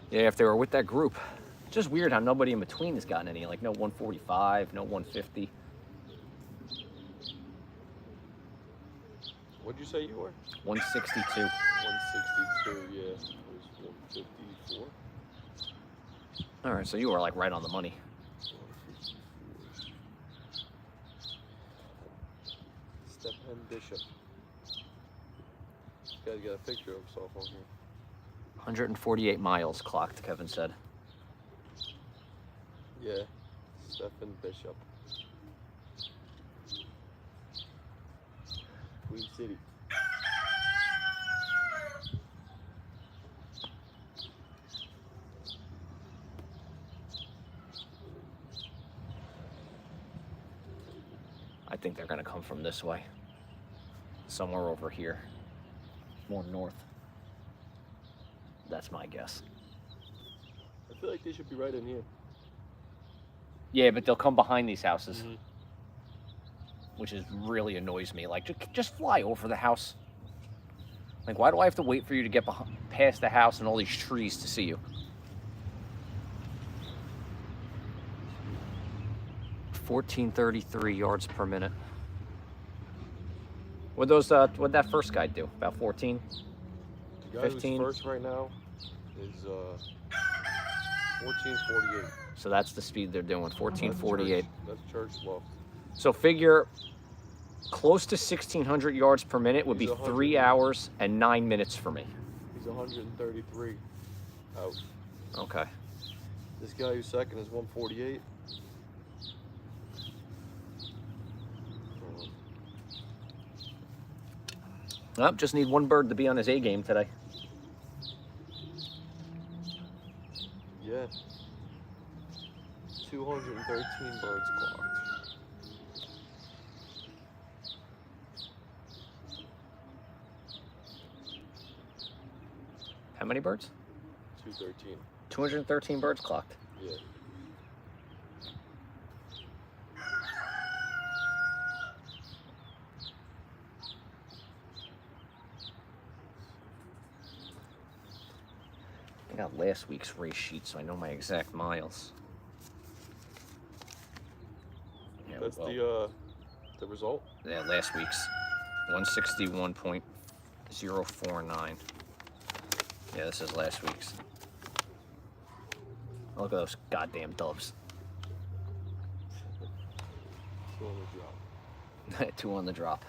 Yeah, if they were with that group. It's just weird how nobody in between has gotten any. Like no 145, no 150. What'd you say you were? 162. 162, yeah. It was 154. All right, so you were like right on the money. Stephen Bishop. This guy's got a picture of himself on here. 148 miles clocked, Kevin said. Yeah, Stephen Bishop. Queen City. I think they're gonna come from this way. Somewhere over here. More north. That's my guess. I feel like they should be right in here. Yeah, but they'll come behind these houses. Mm-hmm. Which is really annoys me. Like, just fly over the house. Like, why do I have to wait for you to get past the house and all these trees to see you? 1433 yards per minute. What'd that first guy do? About 14? The guy 15? who's first right now is 1448. So that's the speed they're doing, 1448. That's church loft. So figure close to 1600 yards per minute would be 3 hours and 9 minutes for me. He's 133 out. Okay. This guy who's second is 148. Oh, just need one bird to be on his A game today. Yeah. 213 birds clocked. How many birds? 213. 213 birds clocked. Yeah. I got last week's race sheet, so I know my exact miles. Yeah, That's well, the result. yeah, last week's 161.049. Yeah, this is last week's. Look at those goddamn doves. 2 on the drop. 2 on the drop.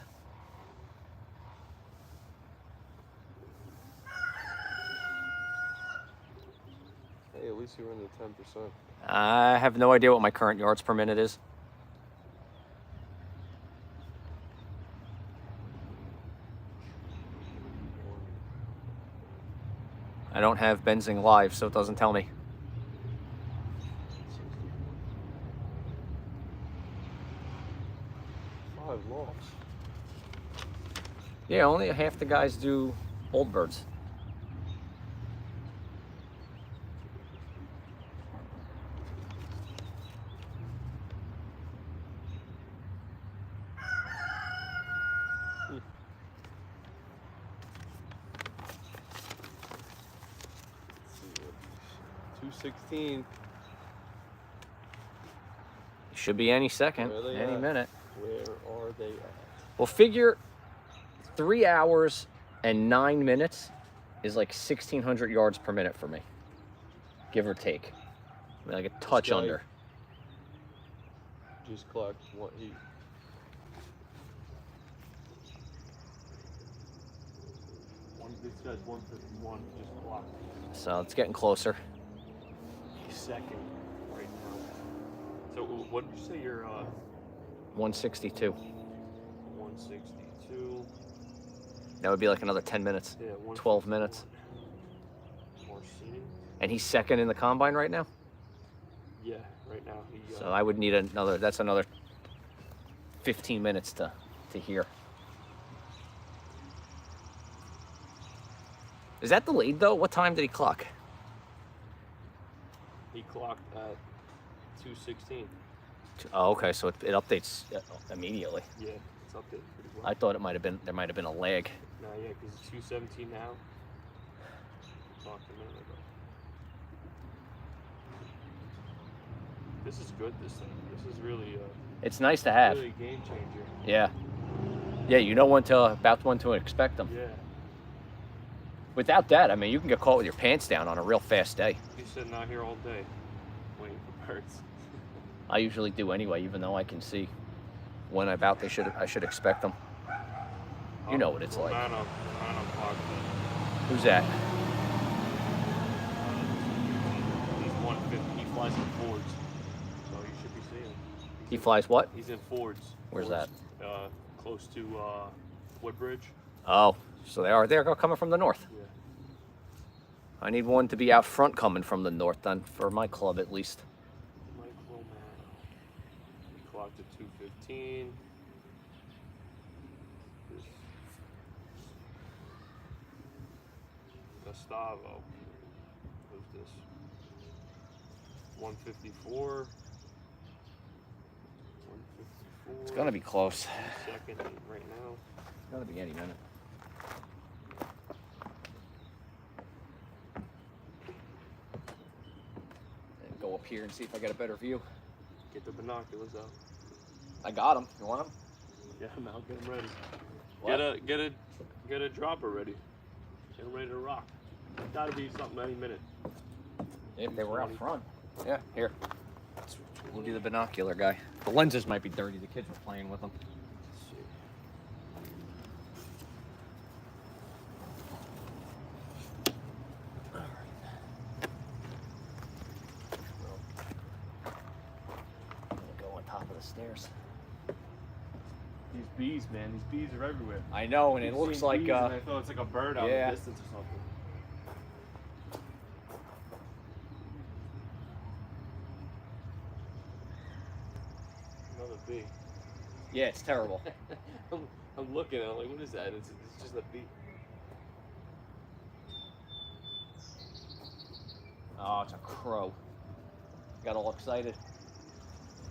Hey, at least you were in the 10%. I have no idea what my current yards per minute is. I don't have Benzing Live, so it doesn't tell me. Five lofts. Yeah, only half the guys do old birds. Let's see what 216. Should be any second, Where are they any at? minute. Where are they at? Well, figure 3 hours and 9 minutes is like 1,600 yards per minute for me, give or take. I mean, like a touch guy- under. Just clocked what he. This guy's 151. Just clocked. So it's getting closer. He's second right now. So what did you say? You're 162. 162. That would be like another 10 minutes, Yeah, 12 minutes. More seating. And he's second in the combine right now. Yeah, right now he. So I would need another. That's another 15 minutes to hear. Is that delayed though? What time did he clock? He clocked at 216. Oh, okay. So it updates immediately. Yeah, it's updated pretty well. I thought there might have been a lag. No, yeah, because it's 217 now. We talked a minute ago. This is good. This thing. This is really It's nice to have. really a game changer. Yeah. Yeah, you know about when to expect them. Yeah. Without that, I mean, you can get caught with your pants down on a real fast day. He's sitting out here all day. birds. I usually do anyway, even though I can see when about I should expect them. You know what it's like. Romano Park. Who's that? He's 150. He flies in Fords, so you should be seeing him. He flies what? He's in Fords. Where's Fords, that? Close to Woodbridge. Oh, so they're coming from the north. Yeah. I need one to be out front coming from the north then, for my club at least. Mike Romano. He clocked at 215. Gustavo. Who's this? 154. 154. It's gonna be close. Second right now. It's gonna be any minute. And go up here and see if I get a better view. Get the binoculars out. I got them. You want them? Yeah, now get them ready. What? Get a dropper ready. Get them ready to rock. Gotta be something any minute. If they were out front. Yeah, here. We'll do the binocular guy. The lenses might be dirty. The kids were playing with them. Let's see. All right. I'm gonna go on top of the stairs. These bees, man. These bees are everywhere. I know, and it You've looks seen like bees and I thought it's like a bird out in yeah. the distance or something. Another bee. yeah, it's terrible. I'm looking at it like, what is that? It's just a bee. Oh, it's a crow. Got all excited.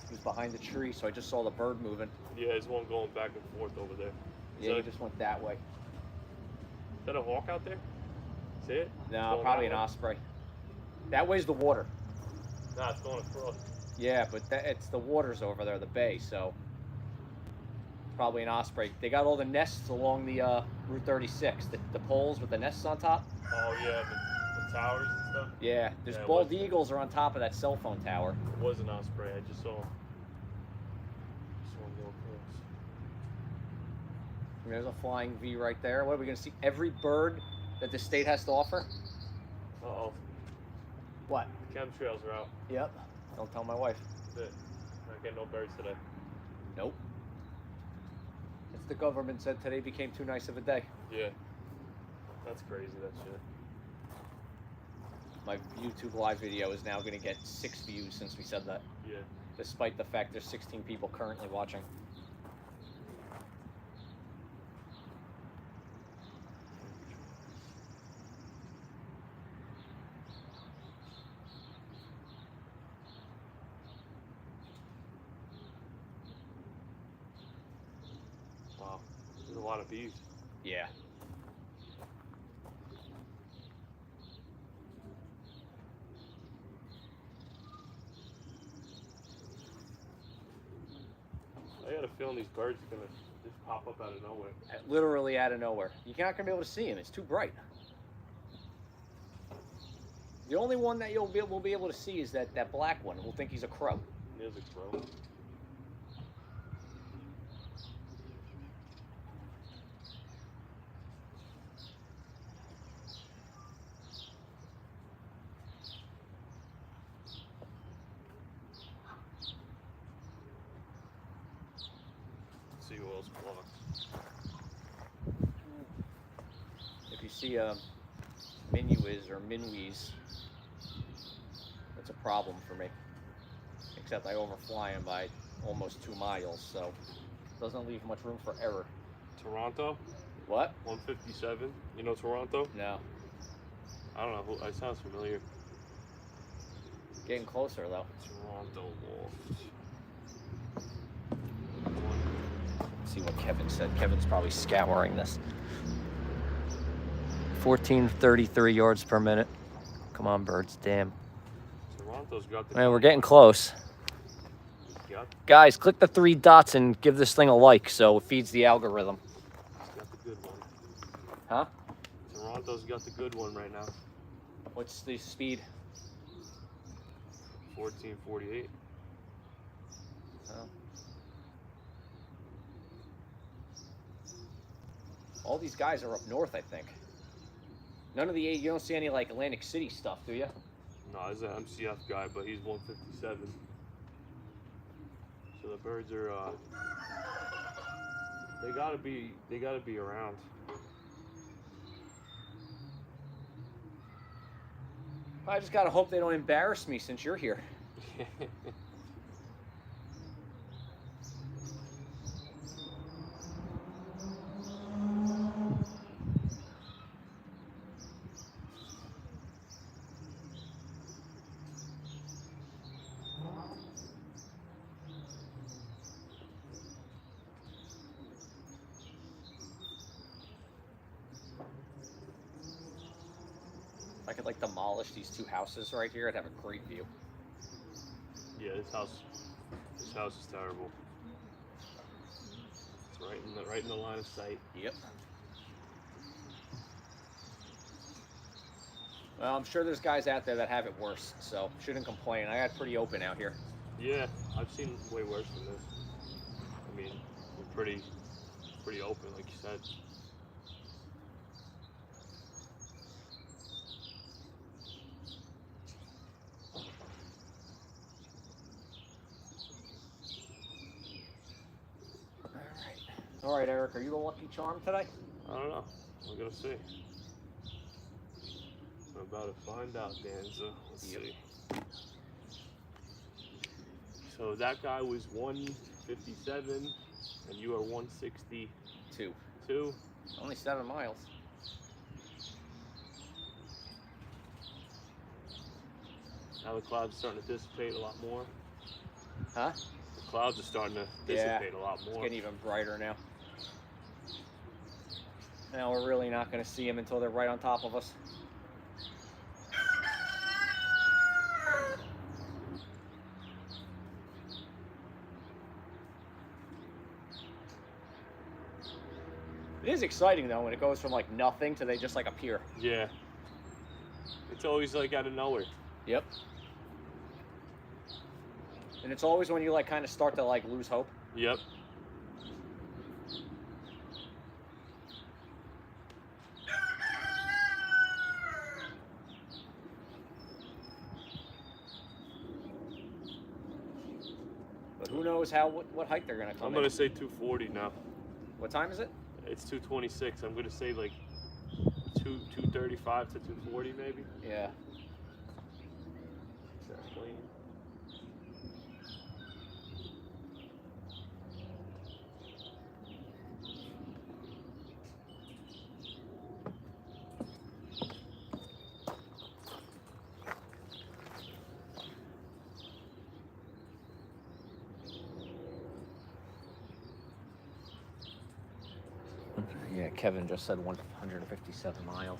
He was behind the tree, so I just saw the bird moving. Yeah, there's one going back and forth over there. Yeah, he just went that way. Is that a hawk out there? See it? No, Going probably that an way? osprey. That way's the water. Nah, it's going across. Yeah, but it's the water's over there, the bay, so probably an osprey. They got all the nests along the Route 36, the poles with the nests on top. Oh yeah, the towers and stuff. Yeah, there's Yeah, it bald was- eagles are on top of that cell phone tower. It was an osprey. I just saw him. Saw him go across. And there's a flying V right there. What are we going to see? Every bird that the state has to offer? Uh-oh. What? The chemtrails are out. Yep. Don't tell my wife. That's it. Not getting no birds today. Nope. It's the government said today became too nice of a day. Yeah. That's crazy, that shit. My YouTube live video is now going to get 6 views since we said that, Yeah. despite the fact there's 16 people currently watching. Wow. There's a lot of bees. Yeah. I got a feeling these birds are gonna just pop up out of nowhere. Literally out of nowhere. You're not going to be able to see him. It's too bright. The only one that we'll be able to see is that black one. We'll think he's a crow. There's a crow. Let's see who else blocks. If you see minuis or minuis, that's a problem for me. Except I overfly them by almost 2 miles, so it doesn't leave much room for error. Toronto, What? 157. You know Toronto? No. I don't know. It sounds familiar. Getting closer though. Toronto Wolves. Let's see what Kevin said. Kevin's probably scouring this. 1433 yards per minute. Come on, birds. Damn. Toronto's got the. Man, we're getting close. Got, Guys, click the 3 dots and give this thing a like so it feeds the algorithm. he's got the good one. Huh? Toronto's got the good one right now. What's the speed? 1448. Oh. All these guys are up north, I think. None of the you don't see any like Atlantic City stuff, do you? No, he's an MCF guy, but he's 157. So the birds are they gotta be around. I just gotta hope they don't embarrass me since you're here. I could like demolish these two houses right here. I'd have a great view. Yeah, this house is terrible. It's right in the line of sight. Yep. Well, I'm sure there's guys out there that have it worse, so shouldn't complain. I got it pretty open out here. Yeah, I've seen way worse than this. I mean, we're pretty open, like you said. All right, Eric, are you the lucky charm today? I don't know. We're gonna see. We're about to find out, Danza. Let's see. So that guy was 157, and you are 162. Only 7 miles. Now the clouds are starting to dissipate a lot more. Huh? The clouds are starting to dissipate a lot more. It's getting even brighter now. Now we're really not going to see them until they're right on top of us. It is exciting though when it goes from like nothing to they just like appear. Yeah. It's always like out of nowhere. Yep. And it's always when you like kind of start to like lose hope. Yep. But who knows what height they're gonna come I'm gonna say 240 now. What time is it? It's 226. I'm gonna say like 235 to 240 maybe. Yeah. Exactly. Yeah, Kevin just said 157 miles.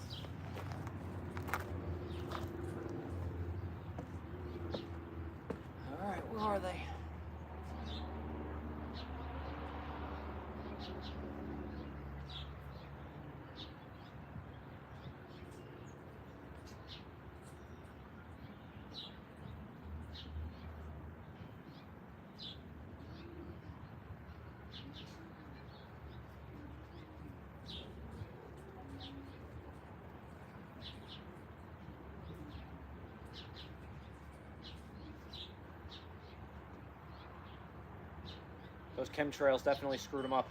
All right, where are they? Those chemtrails definitely screwed them up.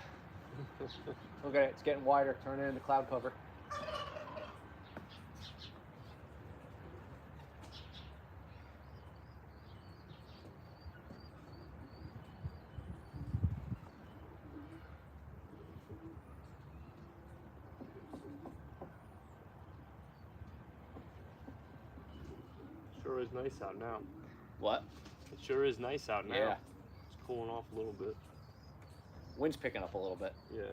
Look at it, it's getting wider, turning into cloud cover. Sure is nice out now. What? It sure is nice out now. Yeah. It's cooling off a little bit. Wind's picking up a little bit. Yeah.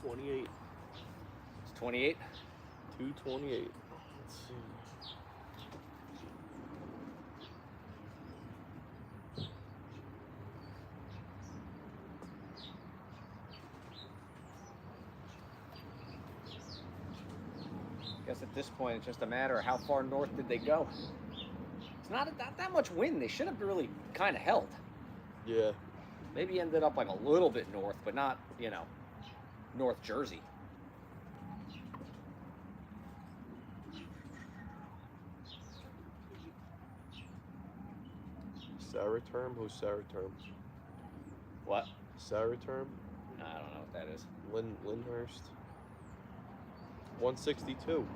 228. It's 28. 228. Let's see. I guess at this point it's just a matter of how far north did they go. It's not that much wind. They should have really kind of held. Yeah. Maybe ended up like a little bit north, but not, North Jersey. Saraterm? Who's Saraterm? What? Saraterm? I don't know what that is. Lyndhurst. 162.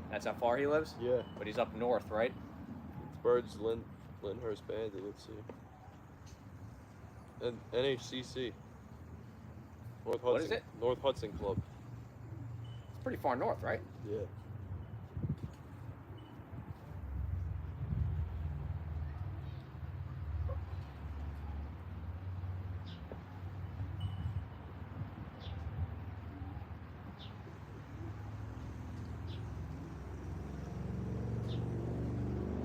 That's how far he lives? Yeah. But he's up north, right? Birds Lyndhurst Bandit, let's see. And NHCC. North Hudson. What is it? North Hudson Club. It's pretty far north, right? Yeah.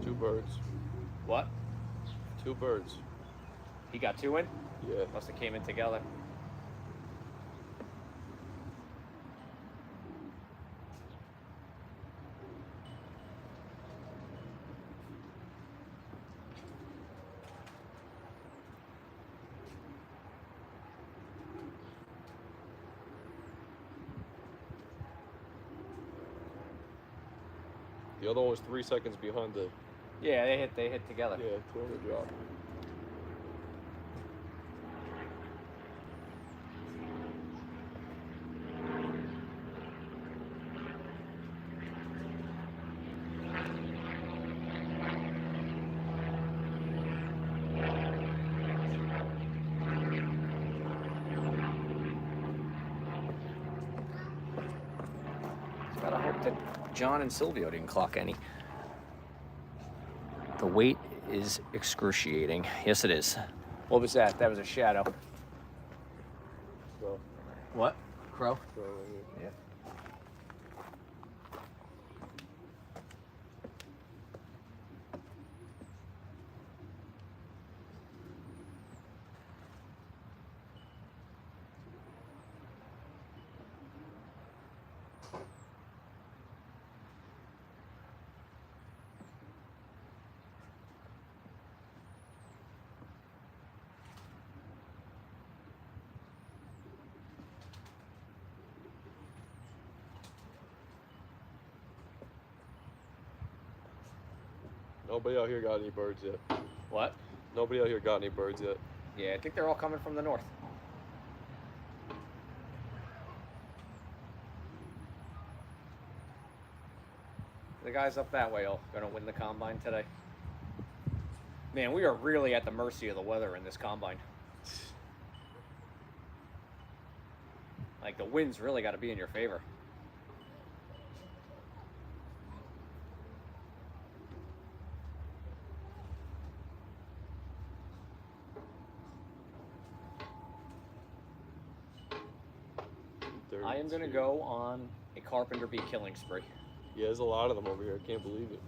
Two birds. What? Two birds. He got 2 in? Yeah. Must have came in together. The other one was 3 seconds behind the. Yeah, they hit together. Yeah, 200 drop. Gotta hope that John and Silvio didn't clock any. The weight is excruciating. Yes, it is. What was that? That was a shadow. So, What? Crow? so Yeah. Nobody out here got any birds yet. What? Nobody out here got any birds yet. Yeah, I think they're all coming from the north. The guys up that way are gonna win the combine today. Man, we are really at the mercy of the weather in this combine. Like, the wind's really got to be in your favor. I am going to go on a carpenter bee killing spree. Yeah, there's a lot of them over here. I can't believe it.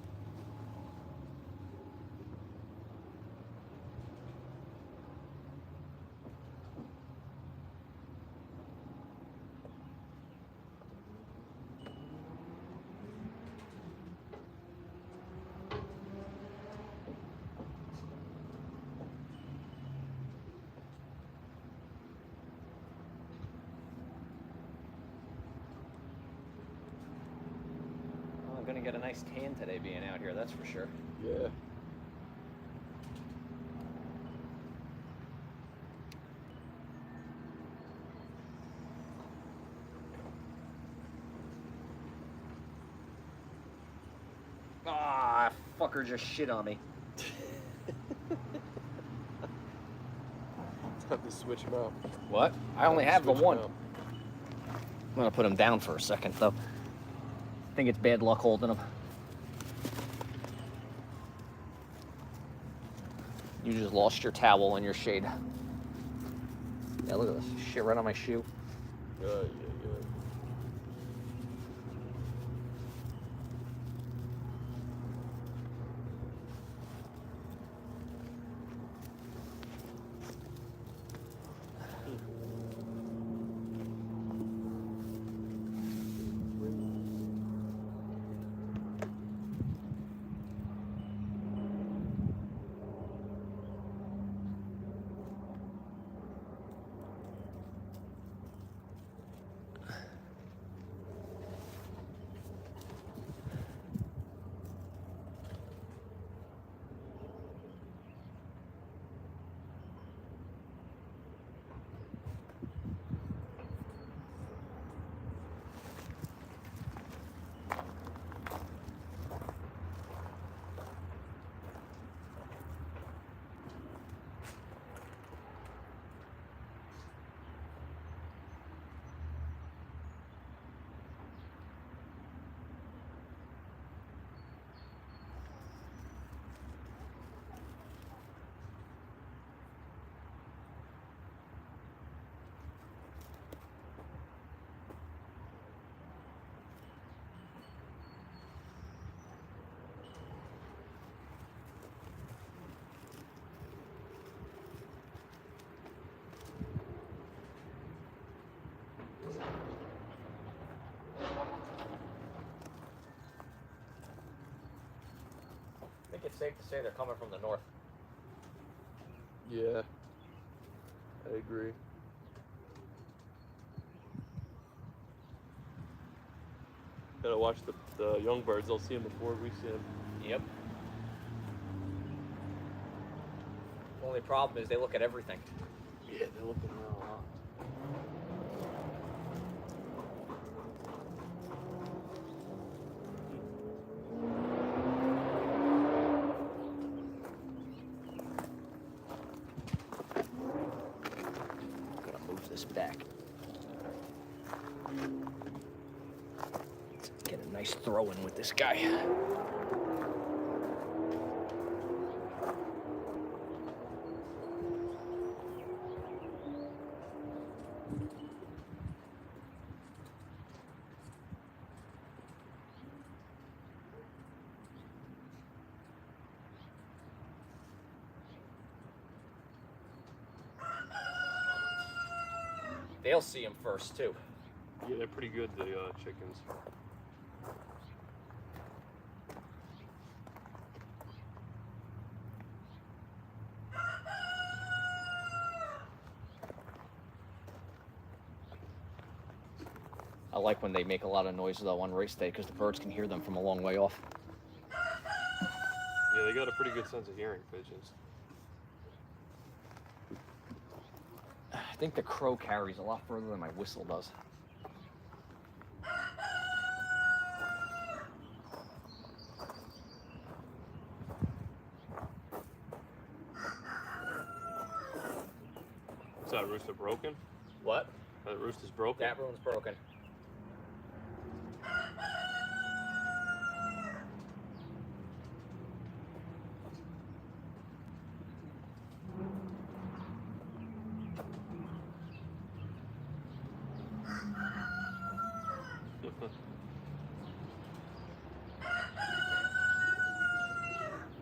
Well, I'm going to get a nice tan today being out here, that's for sure. Yeah. Ah, fucker just shit on me. Have to switch them out. What? I only have the Switch 'em one. out. I'm going to put him down for a second, though. I think it's bad luck holding him. You just lost your towel and your shade. Yeah, look at this. Shit right on my shoe. Yeah. I think it's safe to say they're coming from the north. Yeah, I agree. Gotta watch the young birds. They'll see them before we see them. Yep. Only problem is they look at everything. Yeah, they're looking around a lot. Gotta move this back. Get a nice throw in with this guy. They'll see him first too. Yeah, they're pretty good, the chickens. I like when they make a lot of noise though on race day because the birds can hear them from a long way off. Yeah, they got a pretty good sense of hearing, pigeons. I think the crow carries a lot further than my whistle does. Is that rooster broken? What? That rooster's broken? That room's broken.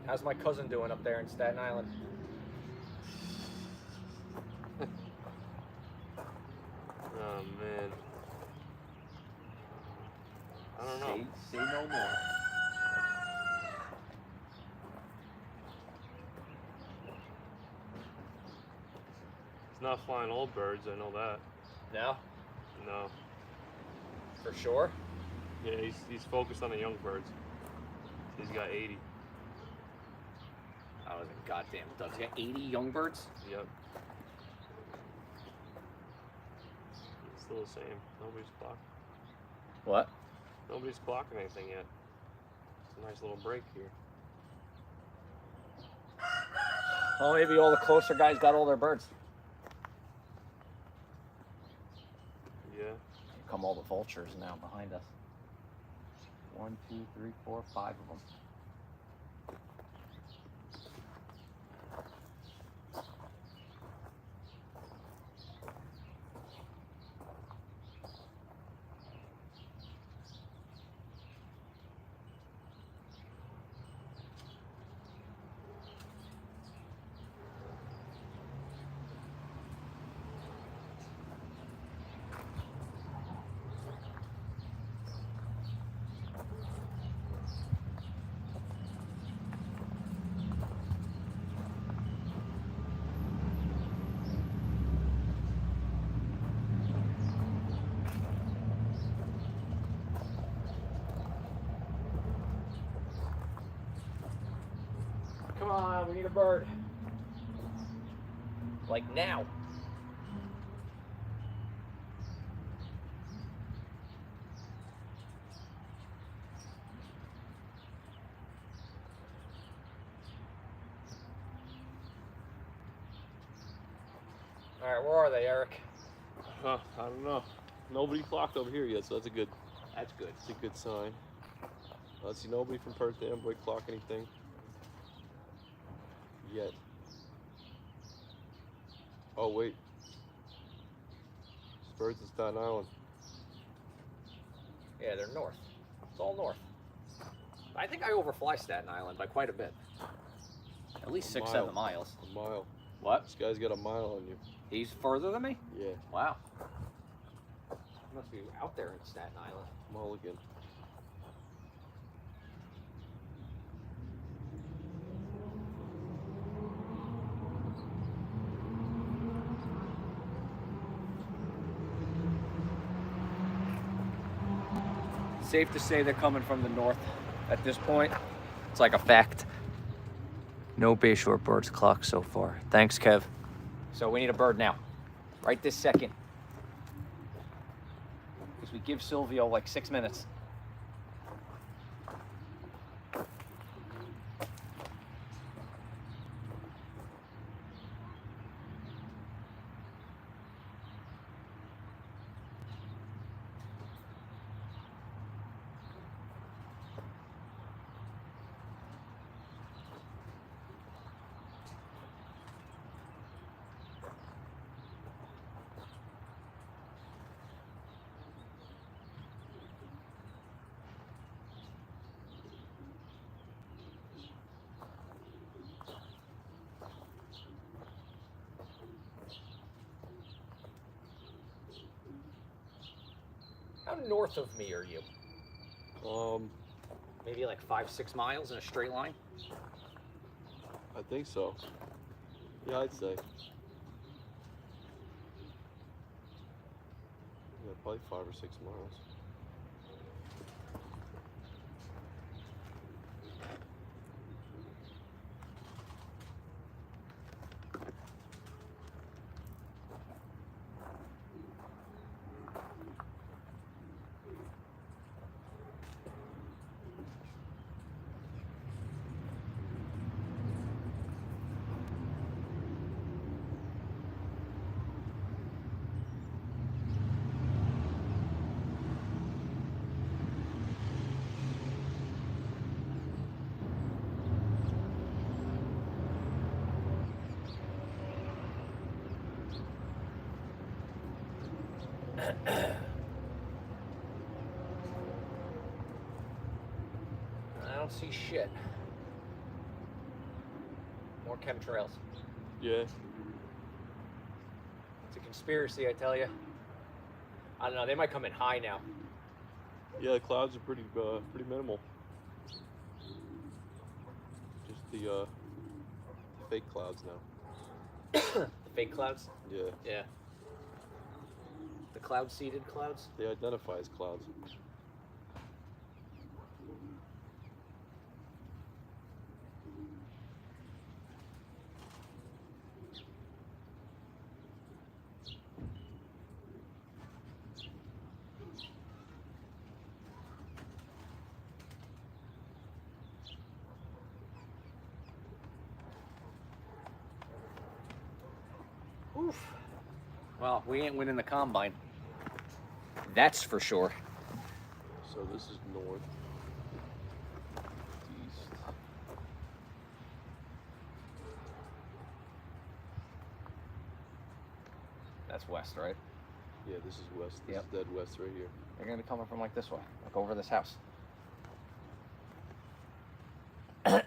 How's my cousin doing up there in Staten Island? Oh, man. I don't know. Say no more. He's not flying old birds, I know that. No? No. For sure? Yeah, he's focused on the young birds. He's got 80. I was a goddamn duck. He's got 80 young birds? Yep. It's still the same. Nobody's clocking. What? Nobody's clocking anything yet. It's a nice little break here. Well, maybe all the closer guys got all their birds. Yeah. Here come all the vultures now behind us. 1, 2, 3, 4, 5 of them. on, we need a bird. Like now. All right, where are they, Eric? I don't know. Nobody clocked over here yet, so that's a good. That's good. It's a good sign. I see nobody from Perth to Amboy clock anything yet. Oh wait, birds in Staten Island. Yeah, they're north. It's all north. I think I overfly Staten Island by quite a bit. At least 6-7 miles. A mile. What? This guy's got a mile on you. He's further than me? Yeah. Wow. He must be out there in Staten Island. Mulligan. Safe to say they're coming from the north at this point. It's like a fact. No Bayshore birds clocked so far. Thanks, Kev. So we need a bird now. Right this second. Because we give Silvio like 6 minutes. How north of me are you? Maybe like 5-6 miles in a straight line? I think so. Yeah, I'd say. Yeah, probably 5 or 6 miles. I don't see shit. More chemtrails. Yeah. It's a conspiracy, I tell you. I don't know, they might come in high now. Yeah, the clouds are pretty minimal. Just the fake clouds now. The fake clouds? Yeah. Yeah. The cloud-seeded clouds? They identify as clouds. Oof. Well, we ain't winning the combine. That's for sure. So this is north. East. That's west, right? Yeah, this is west. This Yep. is dead west right here. They're gonna be coming from like this way, like over this house. Yeah,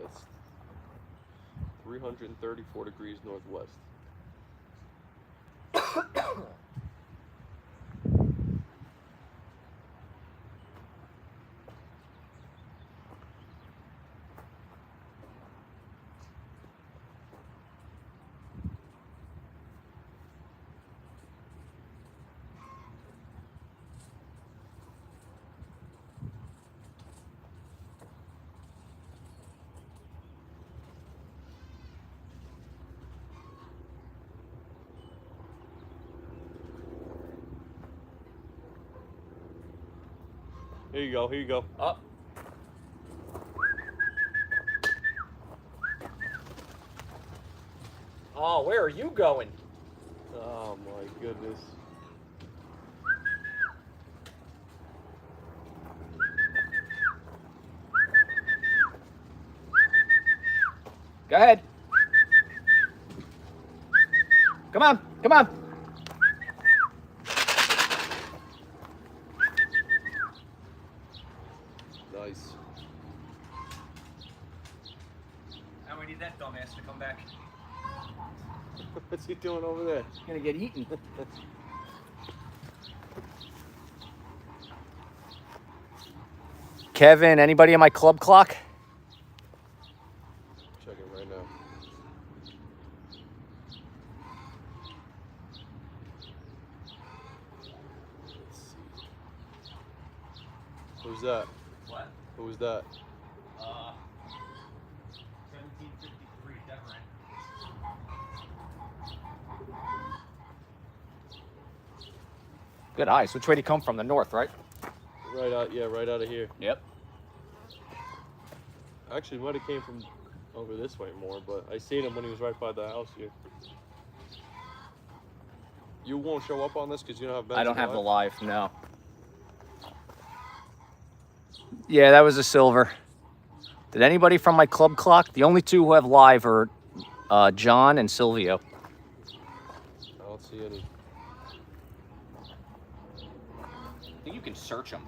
it's 334 degrees northwest. Here you go. Here you go. Up. Oh, where are you going? Oh my goodness. Go ahead. Come on. Come on. Nice. Now we need that dumbass to come back. What's he doing over there? He's gonna get eaten. Kevin, anybody in my club clock? Checking right now. Let's see. Who's that? What? Who's that? 1753, Deverin. Good eyes. Which way do you come from? The north, right? Right out, yeah, right out of here. Yep. Actually, might have came from over this way more, but I seen him when he was right by the house here. You won't show up on this because you don't have. I don't have the live, no. Yeah, that was a silver. Did anybody from my club clock? The only two who have live are John and Silvio. I don't see any. I think you can search them.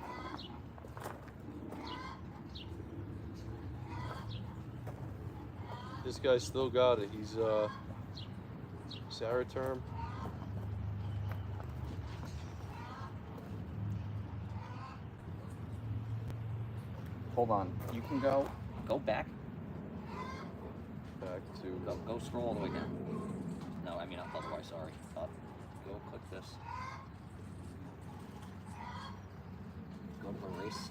This guy still got it. He's Saraterm. Hold on. You can go back. Back to. Go scroll all the way down. No, I mean otherwise. Sorry. Up. Go click this. Go to the race.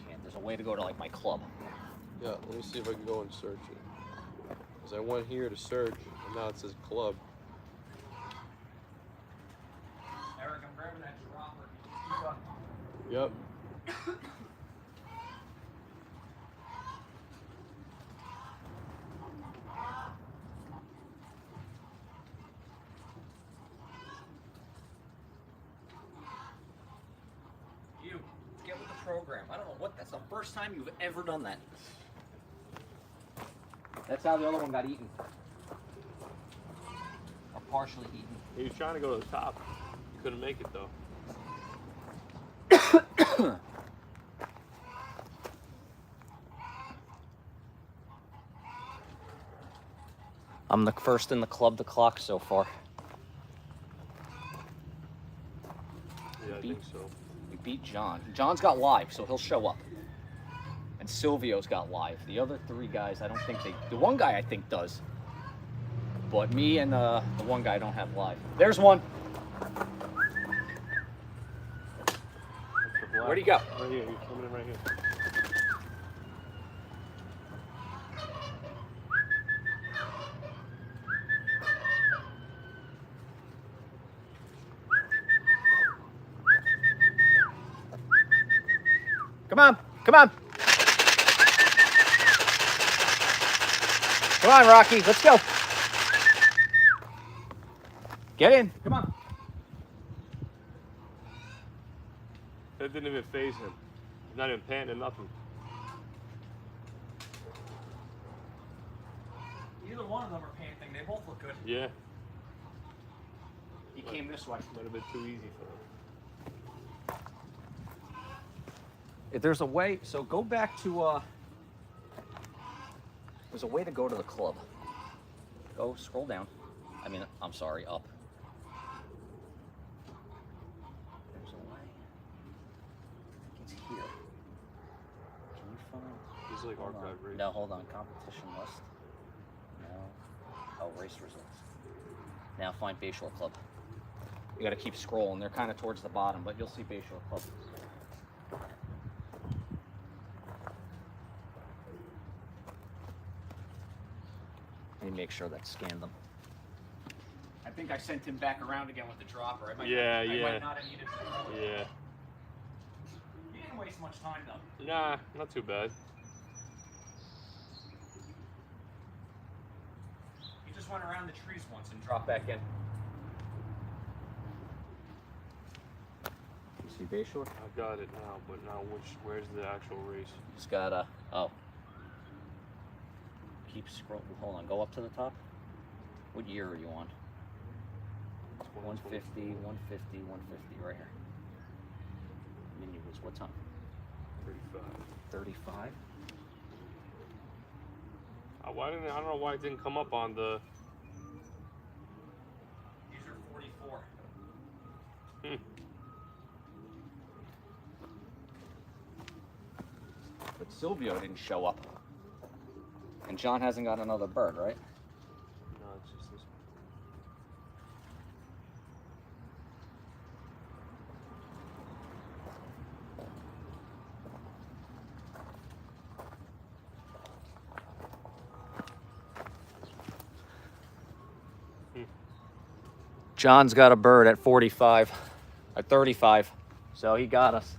Can't. There's a way to go to like my club. Yeah, let me see if I can go and search it. Because I went here to search, and now it says club. Eric, I'm grabbing that dropper. Keep up. Yep. You get with the program. I don't know what. That's the first time you've ever done that. That's how the other one got eaten. Or partially eaten. He was trying to go to the top. He couldn't make it though. I'm the first in the club to clock so far. Yeah, I think so. We beat John. John's got live, so he'll show up. And Silvio's got live. The other three guys, I don't think they... The one guy, I think, does. But me and the one guy don't have live. There's one. Where'd he go? Right here. He's coming in right here. Come on. Come on. Come on, Rocky. Let's go. Get in. Come on. That didn't even faze him. He's not even panting or nothing. Either one of them are panting. They both look good. Yeah. He came this way. Might have been too easy for him. If there's a way, so go back to, there's a way to go to the club. Go scroll down. I mean, I'm sorry, up. There's a way. I think it's here. Can you find? He's like Hold archive on. race. No, hold on. Competition list. No. Oh, race results. Now find Bayshore Club. You got to keep scrolling. They're kind of towards the bottom, but you'll see Bayshore Club. Let me make sure that scanned them. I think I sent him back around again with the dropper. I might not have needed to. Yeah. You didn't waste much time though. Nah, not too bad. He just went around the trees once and dropped back in. You see Bayshore? I got it now, but now where's the actual race? Just gotta, keep scrolling. Hold on, go up to the top. What year are you on? 150, 150, 150, right here. Menu was what time? 35. 35? I don't know why it didn't come up on the... These are 44. But Silvio didn't show up. And John hasn't got another bird, right? No, it's just this one. John's got a bird at 45, at 35, so he got us.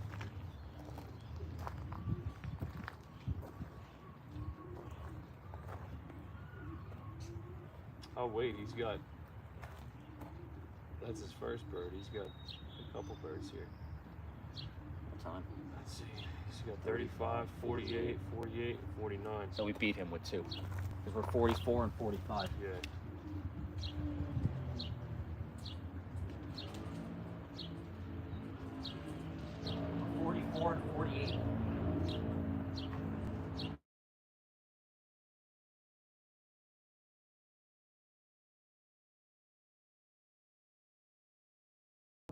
Oh wait, he's got... That's his first bird. He's got a couple birds here. What time? Let's see. He's got 35, 48, 48, 49. So we beat him with 2. Because we're 44 and 45. Yeah. We're 44 and 48.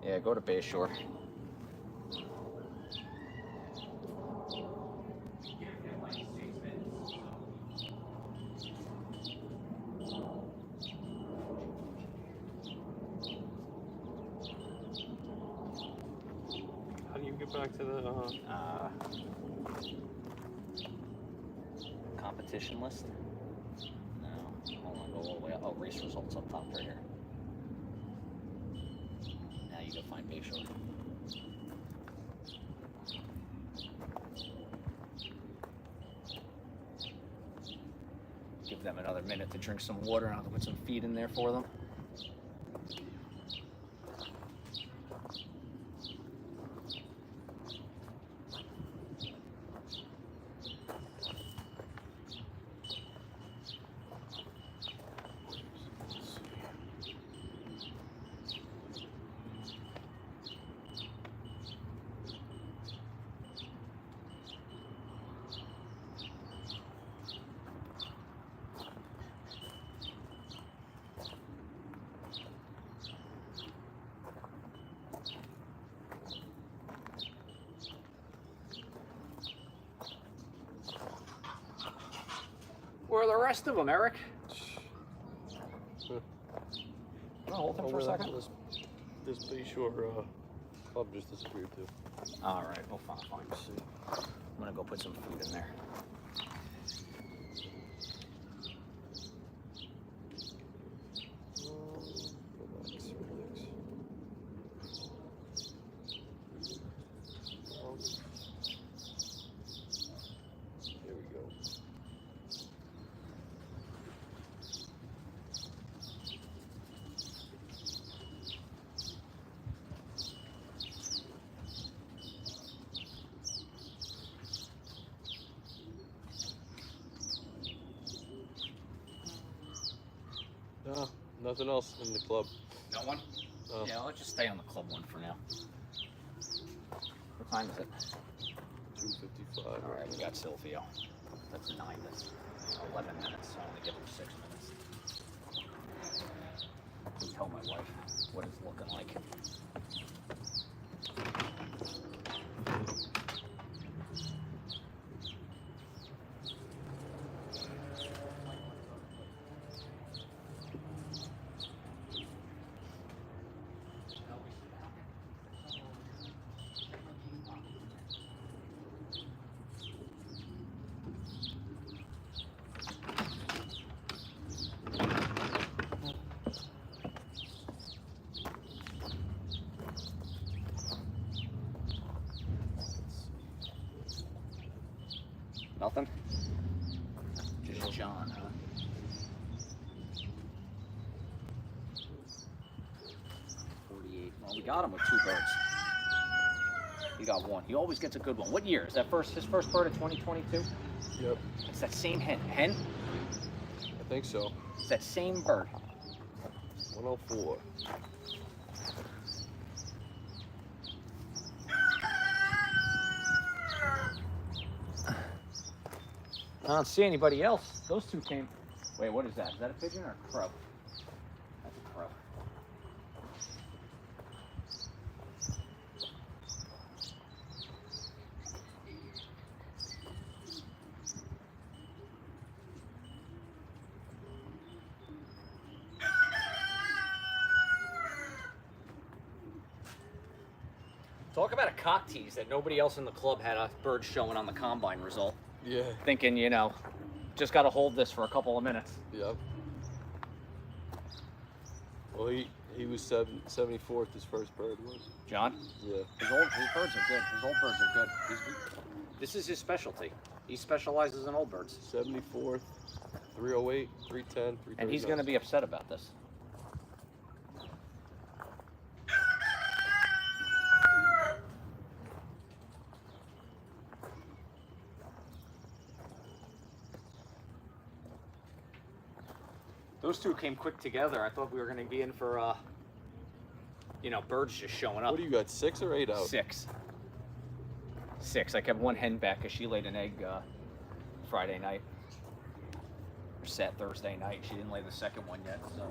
Yeah, go to Bayshore. How do you get back to the... Competition list? No. Hold on, go all the way up. Oh, race results up top right here. Now you go find Bayshore. Give them another minute to drink some water, and I'll put some feed in there for them. Where are the rest of them, Eric? No, hold him for a second. This Bayshore club just disappeared too. All right, we'll find. I'm gonna go put some food in there. There we go. No, nothing else in the club. No one? No. Yeah, let's just stay on the club one for now. What time is it? 2:55. All right, we got Silvio. That's 9 to 11 minutes, so I only give him 6 minutes. I can tell my wife what it's looking like. Nothing? Just John, huh? Well, we got him with 2 birds. He got 1. He always gets a good one. What year? Is that his first bird of 2022? Yep. It's that same hen. Hen? I think so. It's that same bird. 104. I don't see anybody else. Those 2 came. Wait, what is that? Is that a pigeon or a crow? That's a crow. Talk about a cock tease that nobody else in the club had a bird showing on the combine result. Yeah. Thinking, you know, just got to hold this for a couple of minutes. Yep. Well, he was 74th. His first bird was. John? Yeah. His birds are good. His old birds are good. This is his specialty. He specializes in old birds. 74th, 308, 310, 339. And he's going to be upset about this. Those 2 came quick together. I thought we were going to be in for, you know, birds just showing up. What do you got, 6 or 8 out? 6. 6. I kept 1 hen back because she laid an egg Friday night. Or Thursday night. She didn't lay the second one yet, so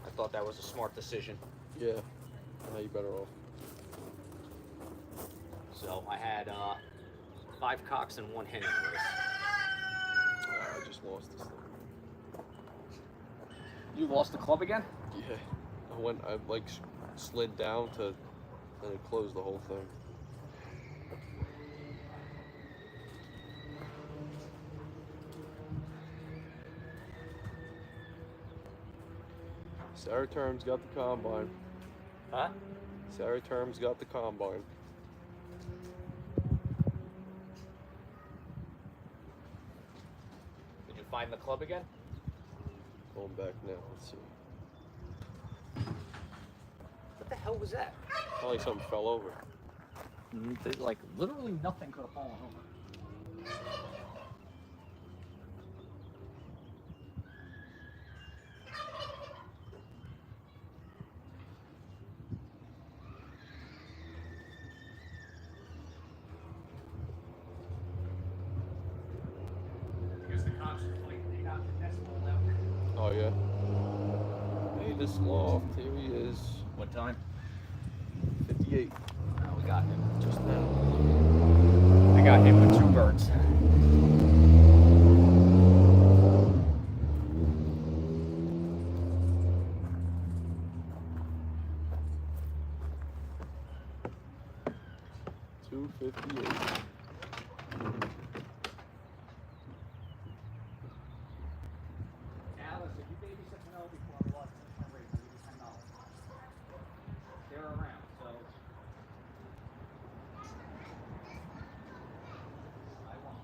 I thought that was a smart decision. Yeah. Now you better off. So I had 5 cocks and 1 hen in the race. I just lost this thing. You lost the club again? Yeah. I like slid down to, and it closed the whole thing. Sarah Term's got the combine. Huh? Sarah Term's got the combine. Did you find the club again? Going back now, let's see. What the hell was that? Probably something fell over. Like, literally nothing could have fallen over. Because the cops are fighting, they got the decimal out. Oh yeah. Hey, this loft. Here he is. What time? 58. Oh, we got him. Just now. I got him with 2 birds. $258. Alice, if you babysit Penelope before I watch this race, I'll give you $10. They're around, so. I won't.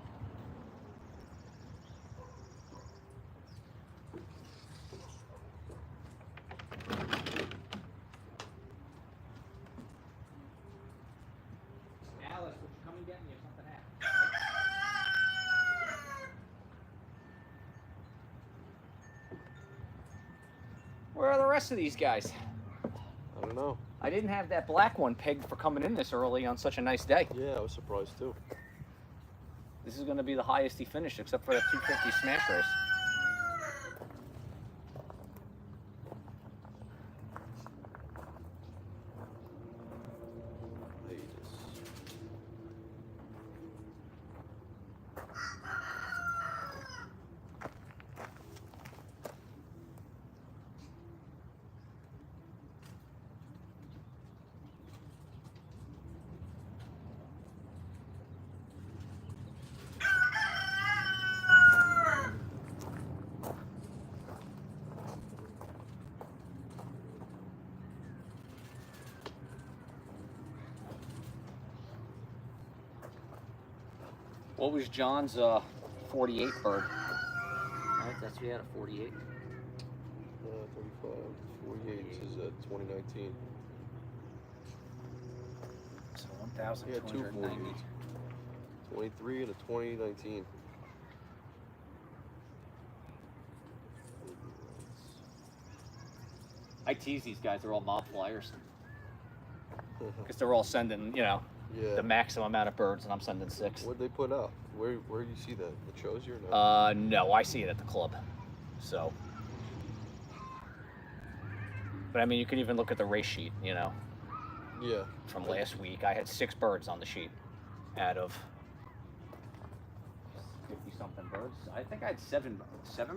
Alice, would you come and get me if something happens? Where are the rest of these guys? I don't know. I didn't have that black one pegged for coming in this early on such a nice day. Yeah, I was surprised too. This is going to be the highest he finished, except for that 250 smash race. What was John's 48 bird? Right, that's we had a 48. 35, 48 is 2019. So Yeah, two 1,290. 23 and a 2019. I tease these guys, they're all mob flyers. Because they're all sending, you know, Yeah. the maximum amount of birds, and I'm sending 6. What'd they put out? Where do you see that? It shows you or not? No, I see it at the club. So. But I mean, you can even look at the race sheet, you know. Yeah. From last week, I had 6 birds on the sheet out of 50-something birds. I think I had 7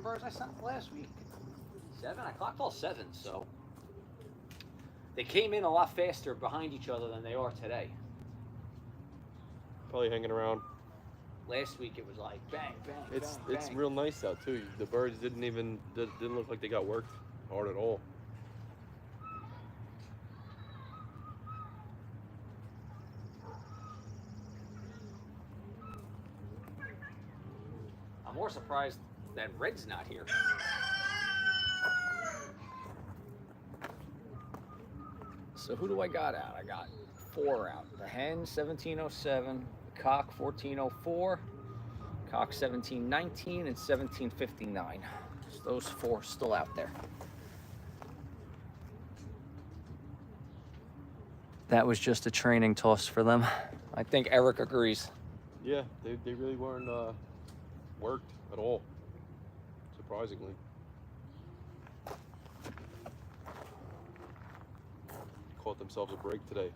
birds I sent last week. 7? I clocked all 7, so. They came in a lot faster behind each other than they are today. Probably hanging around. Last week it was like bang, bang, It's bang, bang. real nice out too. The birds didn't look like they got worked hard at all. I'm more surprised that Red's not here. So who do I got out? I got 4 out. The hen 1707, the cock 1404, cock 1719, and 1759. So those 4 still out there. That was just a training toss for them. I think Eric agrees. Yeah, they really weren't worked at all, surprisingly. Caught themselves a break today.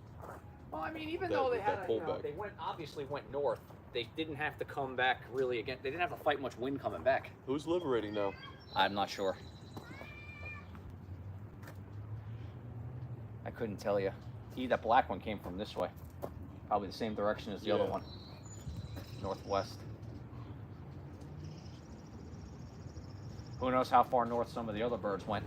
Well, I mean, even That- though they with had, that you know, pullback. they obviously went north. They didn't have to come back really again. They didn't have to fight much wind coming back. Who's liberating now? I'm not sure. I couldn't tell you. That black one came from this way. Probably the same direction as the other Yeah. one. Northwest. Who knows how far north some of the other birds went.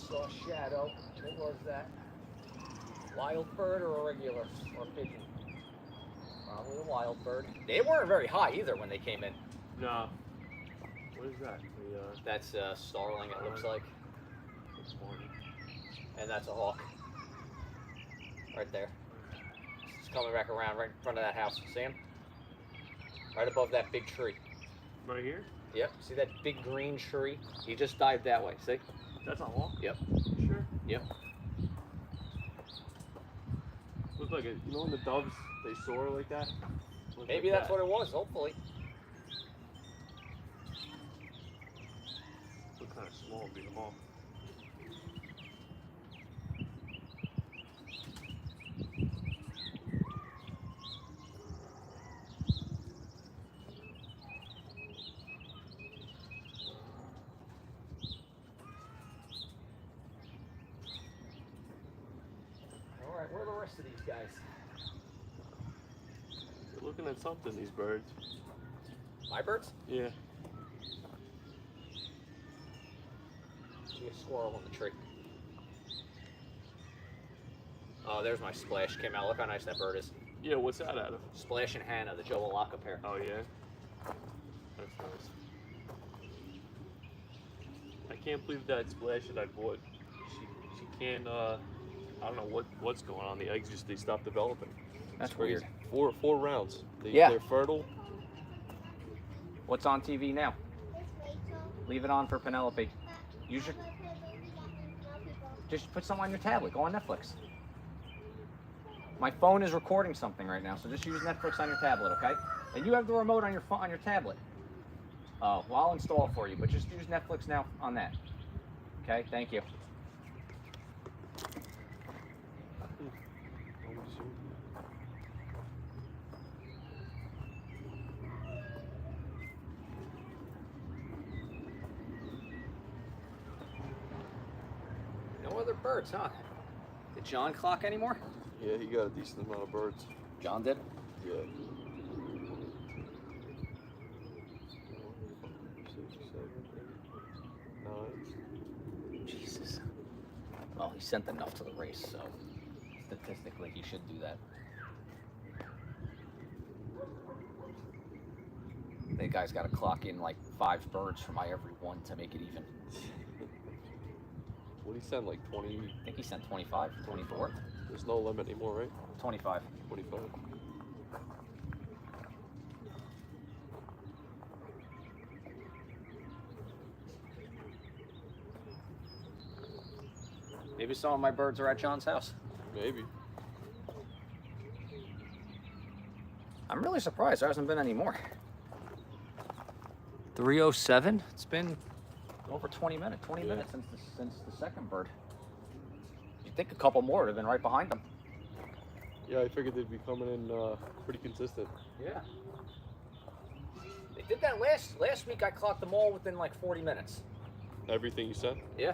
Saw a shadow. What was that? Wild bird or a regular? Or a pigeon? Probably a wild bird. They weren't very high either when they came in. No. What is that? That's a starling, it looks like. This morning. And that's a hawk. Right there. It's coming back around right in front of that house. See him? Right above that big tree. Right here? Yep. See that big green tree? He just dived that way. See? That's a hawk? Yep. You sure? Yep. Looks like it. You know when the doves they soar like that? Looks Maybe like that's that. what it was, hopefully. Look kind of small, beat them all. All right, where are the rest of these guys? They're looking at something, these birds. My birds? Yeah. See a squirrel on the tree. Oh, there's my Splash. Came out. Look how nice that bird is. Yeah, what's that, Adam? Splash and Hannah, the Joe Alaka pair. Oh, yeah? That's nice. I can't believe that Splash that I bought. She can't, I don't know what's going on. The eggs just, they stopped developing. That's It's crazy. weird. Four rounds. Yeah. They're fertile. What's on TV now? Leave it on for Penelope. Use your... Just put something on your tablet. Go on Netflix. My phone is recording something right now, so just use Netflix on your tablet, okay? And you have the remote on your phone, on your tablet. Well, I'll install it for you, but just use Netflix now on that. Okay, thank you. birds, huh? Did John clock anymore? Yeah, he got a decent amount of birds. John did? Yeah. 9. Jesus. Well, he sent enough to the race, so statistically he should do that. The guy's got to clock in like 5 birds for my every one to make it even. What did he send, like 20? I think he sent 25, 24. There's no limit anymore, right? 25. 25. Maybe some of my birds are at John's house. Maybe. I'm really surprised there hasn't been any more. 3:07. It's been over 20 minutes. 20 minutes since the second bird. You'd think a couple more would have been right behind them. Yeah, I figured they'd be coming in pretty consistent. Yeah. They did that last week. I clocked them all within like 40 minutes. Everything you sent? Yeah.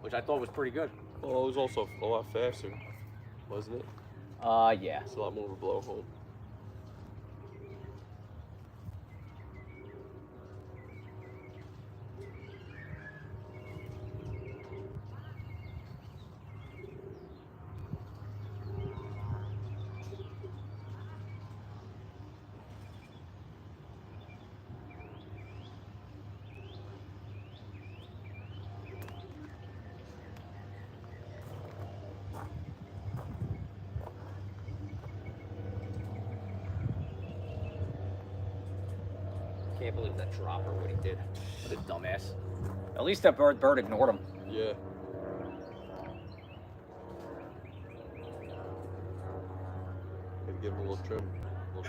Which I thought was pretty good. Well, it was also a lot faster, wasn't it? Yeah. It's a lot more of a blow home. Can't believe that dropper, what he did. What a dumbass. At least that bird ignored him. Yeah. Gotta give him a little trim job.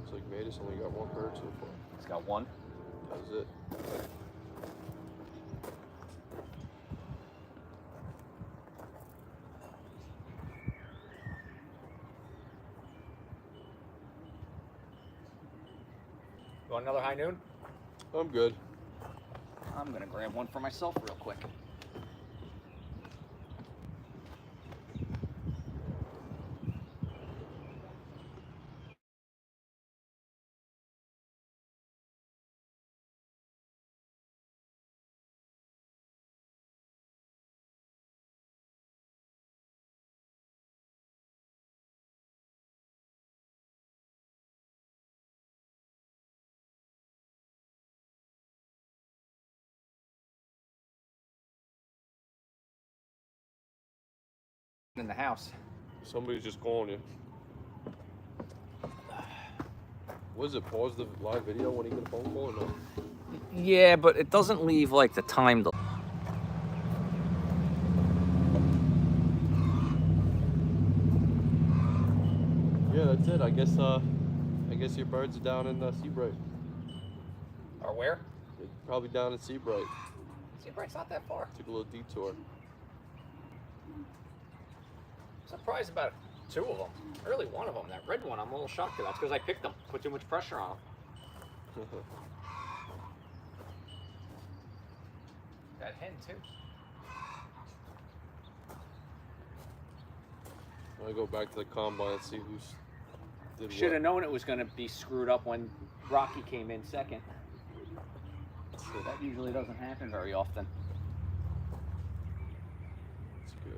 Looks like Matus only got 1 bird so far. He's got 1. That was it. You want another high noon? I'm good. I'm gonna grab one for myself real quick. In the house. Somebody's just calling you. Was it pause the live video when he get a phone call or no? Yeah, but it doesn't leave like the time to. Yeah, that's it. I guess your birds are down in Seabright. Or where? They're probably down in Seabright. Seabright's not that far. Took a little detour. Surprised about 2 of them. Really, 1 of them. That red one, I'm a little shocked at. That's because I picked them. Put too much pressure on them. That hen too. I go back to the combine and see who's did Should have what. known it was going to be screwed up when Rocky came in second. That usually doesn't happen very often. Let's go to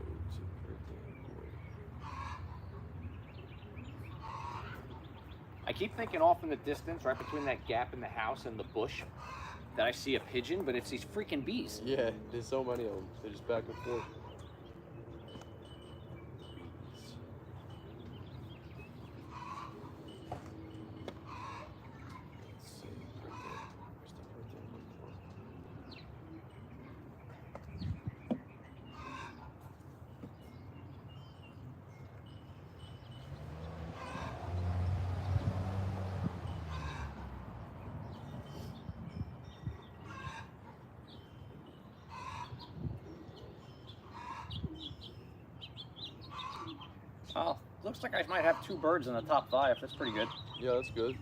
I keep thinking off in the distance, right between that gap in the house and the bush, that I see a pigeon, but it's these freaking bees. Yeah, there's so many of them. They're just back and forth. Looks like I might have 2 birds in the top 5. That's pretty good. Yeah, that's good.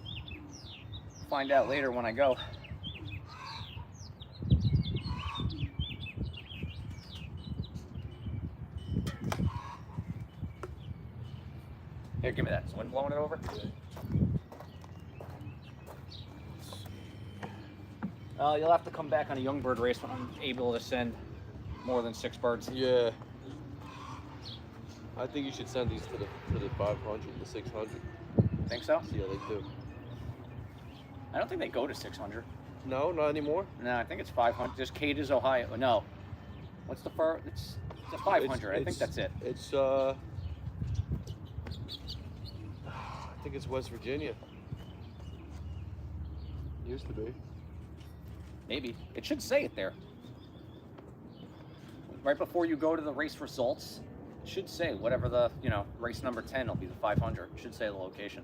Find out later when I go. Here, give me that. Is the wind blowing it over? You'll have to come back on a young bird race when I'm able to send more than 6 birds. Yeah. I think you should send these to the 500, the 600. Think so? See how they do. I don't think they go to 600. No, not anymore. No, I think it's 500. Just Cadiz, Ohio. No. What's the fur? It's a 500. I think that's it. It's I think it's West Virginia. Used to be. Maybe. It should say it there. Right before you go to the race results, it should say whatever the, race number 10 will be the 500. It should say the location.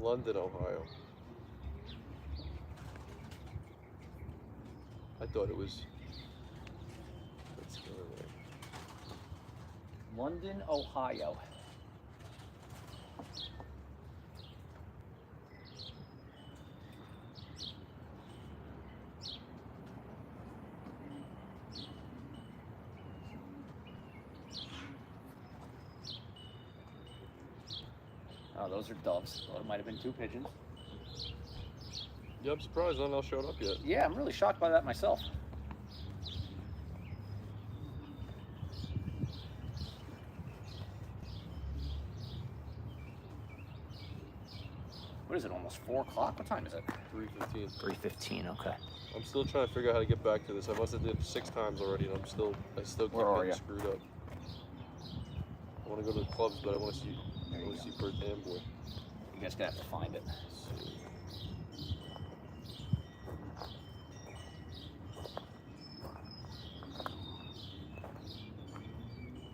London, Ohio. I thought it was. Let's go there. London, Ohio. Oh, those are doves. Well, it might have been 2 pigeons. Yeah, I'm surprised none else showed up yet. Yeah, I'm really shocked by that myself. What is it, almost 4 o'clock? What time is it? 3:15. 3:15, okay. I'm still trying to figure out how to get back to this. I must have did it 6 times already, and I still keep Where are getting ya? screwed up. I want to go to the clubs, but I want to see Bert Amboy. You guys gonna have to find it. Let's see.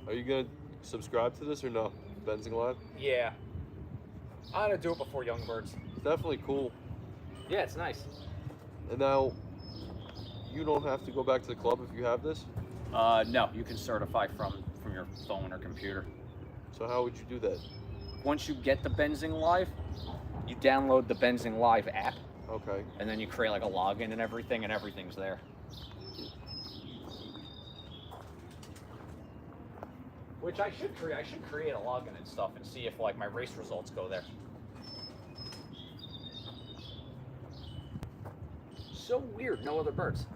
Are you gonna subscribe to this or no? Benzing Live? Yeah. I'm gonna do it before Young Birds. It's definitely cool. Yeah, it's nice. And now, you don't have to go back to the club if you have this? No, you can certify from your phone or computer. So how would you do that? Once you get the Benzing Live, you download the Benzing Live app, Okay. and then you create like a login and everything's there. Which I should create. I should create a login and stuff and see if like my race results go there. So weird, no other birds.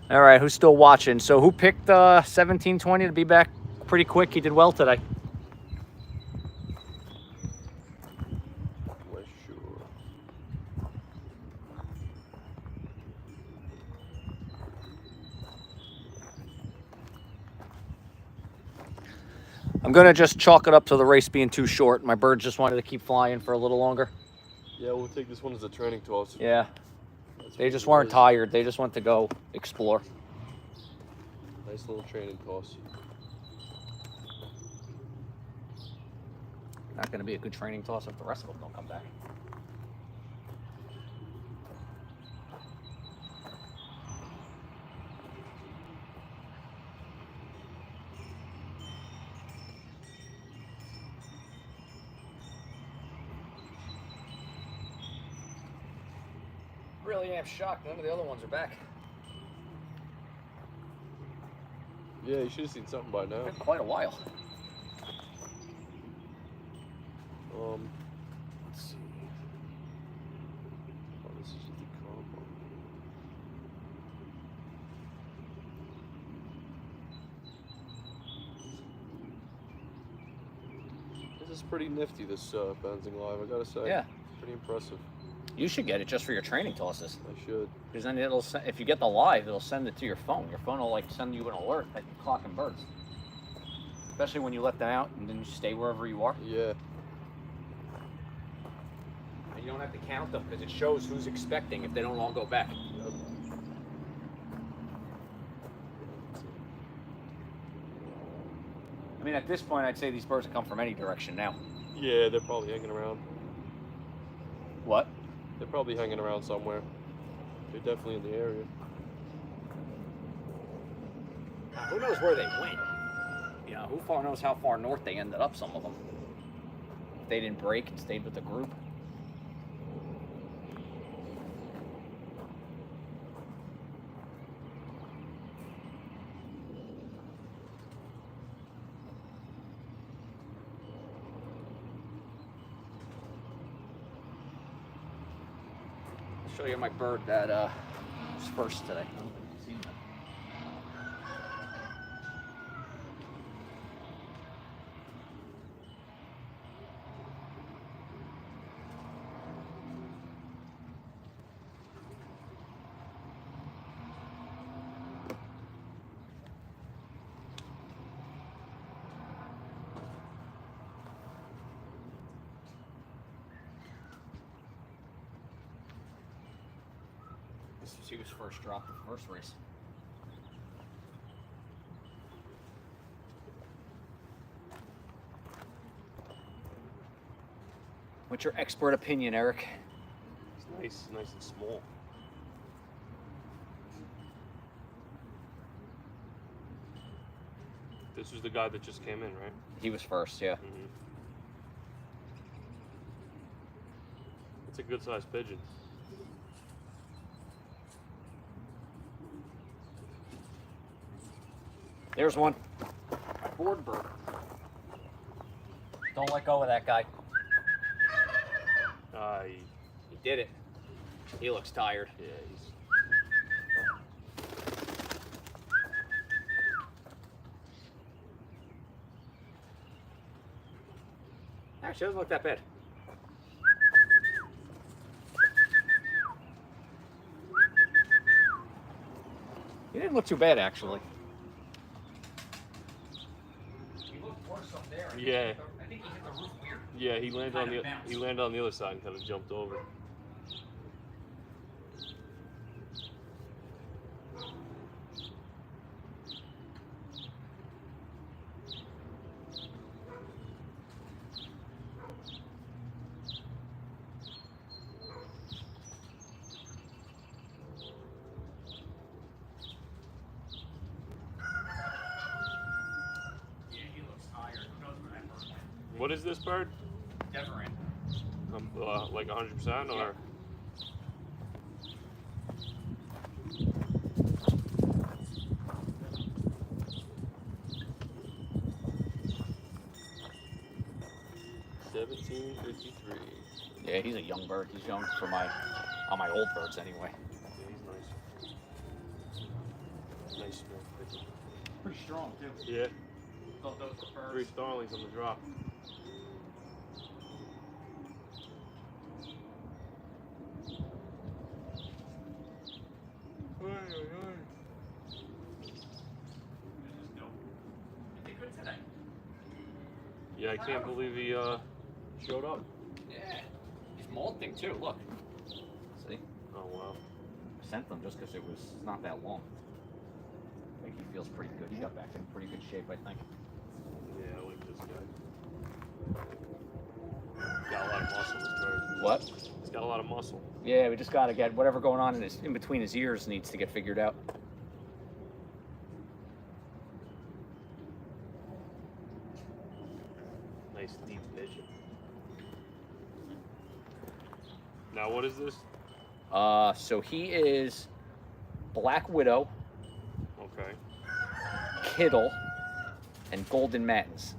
All right, who's still watching? So who picked 1720 to be back pretty quick? He did well today. West Shore. I'm gonna just chalk it up to the race being too short. My birds just wanted to keep flying for a little longer. Yeah, we'll take this one as a training toss. Yeah, That's they what just it weren't is. tired. They just went to go explore. Nice little training toss. Not gonna be a good training toss if the rest of them don't come back. Really am shocked. None of the other ones are back. Yeah, you should have seen something by now. Been quite a while. Let's see. Oh, this is just a combo. This is pretty nifty, this Benzing Live, I gotta say. Yeah. Pretty impressive. You should get it just for your training tosses. I should. Because then it'll, if you get the live, it'll send it to your phone. Your phone will like send you an alert that you're clocking birds. Especially when you let them out and then you stay wherever you are. Yeah. And you don't have to count them because it shows who's expecting if they don't all go back. Yep. I mean, at this point, I'd say these birds come from any direction now. Yeah, they're probably hanging around. What? They're probably hanging around somewhere. They're definitely in the area. Who knows where they went? You know, who knows how far north they ended up, some of them. If they didn't break and stayed with the group. I'll show you my bird that was first today. He was first dropped the first race. What's your expert opinion, Eric? It's nice and small. This was the guy that just came in, right? He was first, yeah. Mm-hmm. It's a good sized pigeon. There's one. My board bird. Don't let go of that guy. He did it. He looks tired. Yeah, he's... Actually, doesn't look that bad. He didn't look too bad, actually. He looked worse up there. Yeah. I think he hit the roof weird. Yeah, he landed on the other side and kind of jumped over. What is this bird? Deverin. Like 100% or? $17.53. Yeah, he's a young bird. He's young for on my old birds anyway. Yeah, he's nice. Nice small pigeon. Pretty strong too. Yeah. Thought those were birds. 3 starlings on the drop. Yeah, I can't believe he showed up. Yeah. He's molting too, look. See? Oh, wow. I sent them just because it was not that long. I think he feels pretty good. He got back in pretty good shape, I think. Yeah, I like this guy. He's got a lot of muscle, this bird. What? He's got a lot of muscle. Yeah, we just got to get whatever going on in between his ears needs to get figured out. Nice deep pigeon. Now, what is this? So he is Black Widow, Okay. Kittle, and Golden Matins.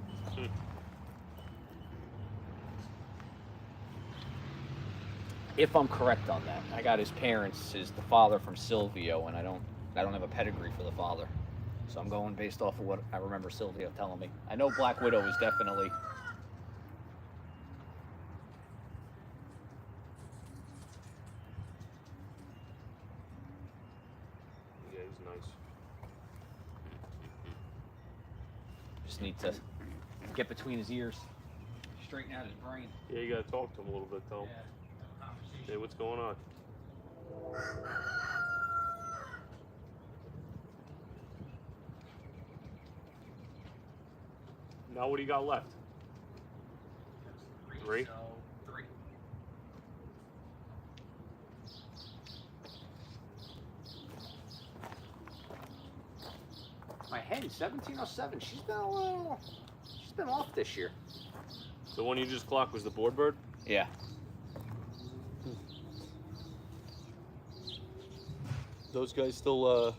If I'm correct on that. I got his parents, the father from Silvio, and I don't have a pedigree for the father. So I'm going based off of what I remember Silvio telling me. I know Black Widow is definitely... Yeah, he's nice. Just need to get between his ears, straighten out his brain. Yeah, you gotta talk to him a little bit, though. Hey, what's going on? Now what do you got left? Three? So 3. My hen, 1707. She's been off this year. The one you just clocked was the board bird? Yeah. Those guys still,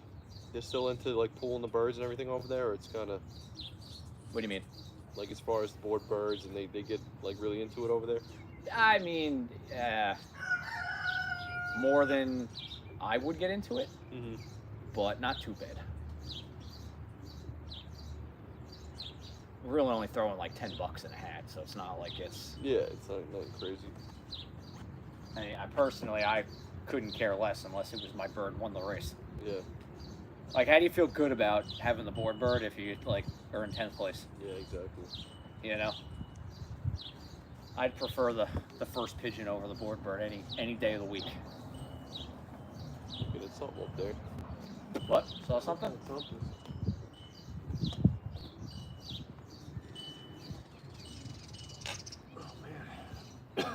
they're still into like pulling the birds and everything over there, or it's kind of What do you mean? like as far as the board birds and they get like really into it over there? I mean, more than I would get into it, Mm-hmm. but not too bad. We're really only throwing like $10 in a hat, so it's not like it's. Yeah, it's not crazy. I mean, I couldn't care less unless it was my bird won the race. Yeah, Like, how do you feel good about having the board bird if you like are in 10th place? yeah, exactly. You know, I'd prefer the first pigeon over the board bird any day of the week. Looking at something up there. What? Saw something? Something. Oh man.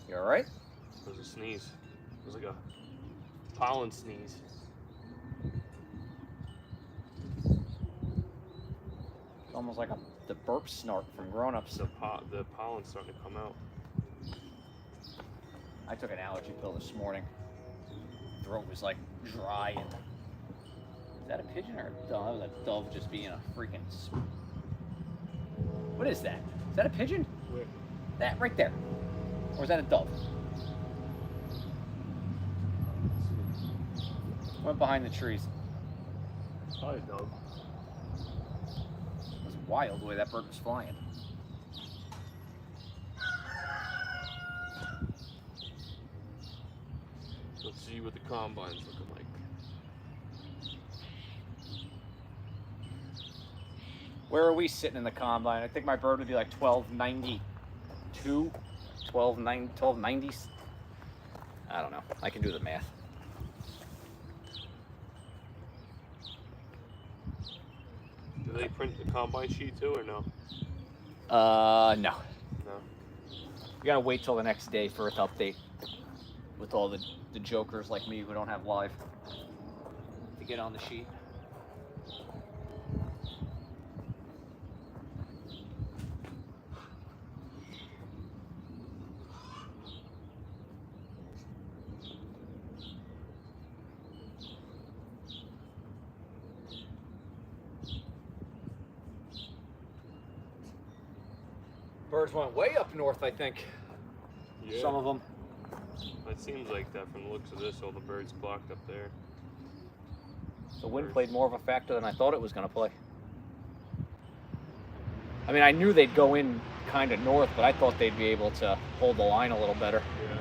You all right? That was a sneeze. It was like a pollen sneeze. It's almost like the burp snort from grown-ups. The pollen's starting to come out. I took an allergy pill this morning. Throat was like dry and. Is that a pigeon or a dove? That dove just being a freaking. What is that? Is that a pigeon? Where? That right there. Or is that a dove? Went behind the trees. Hi, dog. It was wild the way that bird was flying. Let's see what the combine's looking like. Where are we sitting in the combine? I think my bird would be like 1292, 1290s. I don't know. I can do the math. Do they print the combine sheet too, or no? No. No. We gotta wait till the next day for it to update with all the jokers like me who don't have live to get on the sheet. Birds went way up north, I think. Yeah. Some of them. It seems like that from the looks of this. All the birds blocked up there. The wind played more of a factor than I thought it was going to play. I mean, I knew they'd go in kind of north, but I thought they'd be able to hold the line a little better. Yeah.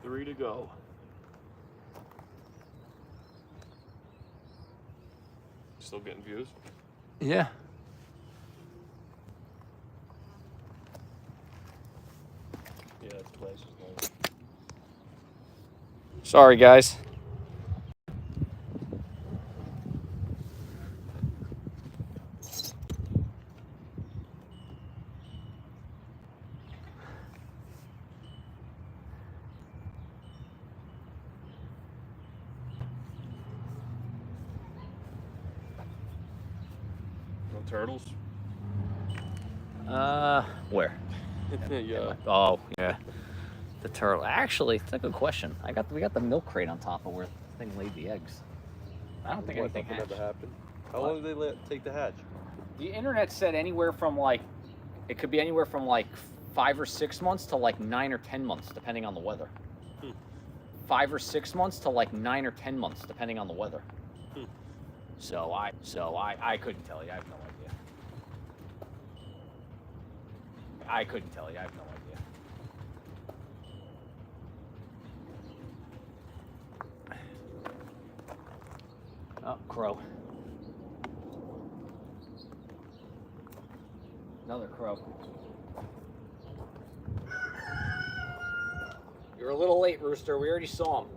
Three to go. Still getting views? Yeah. Yeah, it's place is nice. Sorry, guys. No turtles? Where? Yeah. Oh, yeah. The turtle. Actually, it's a good question. We got the milk crate on top of where the thing laid the eggs. I don't think What, anything nothing hatched. ever happened? How What? long did they take the hatch? The internet said anywhere from like, it could be anywhere from like 5 or 6 months to like 9 or 10 months, depending on the weather. 5 or 6 months to like 9 or 10 months, depending on the weather. So I couldn't tell you. I have no idea. I couldn't tell you. I have no idea. Oh, crow. Another crow. You're a little late, Rooster. We already saw him.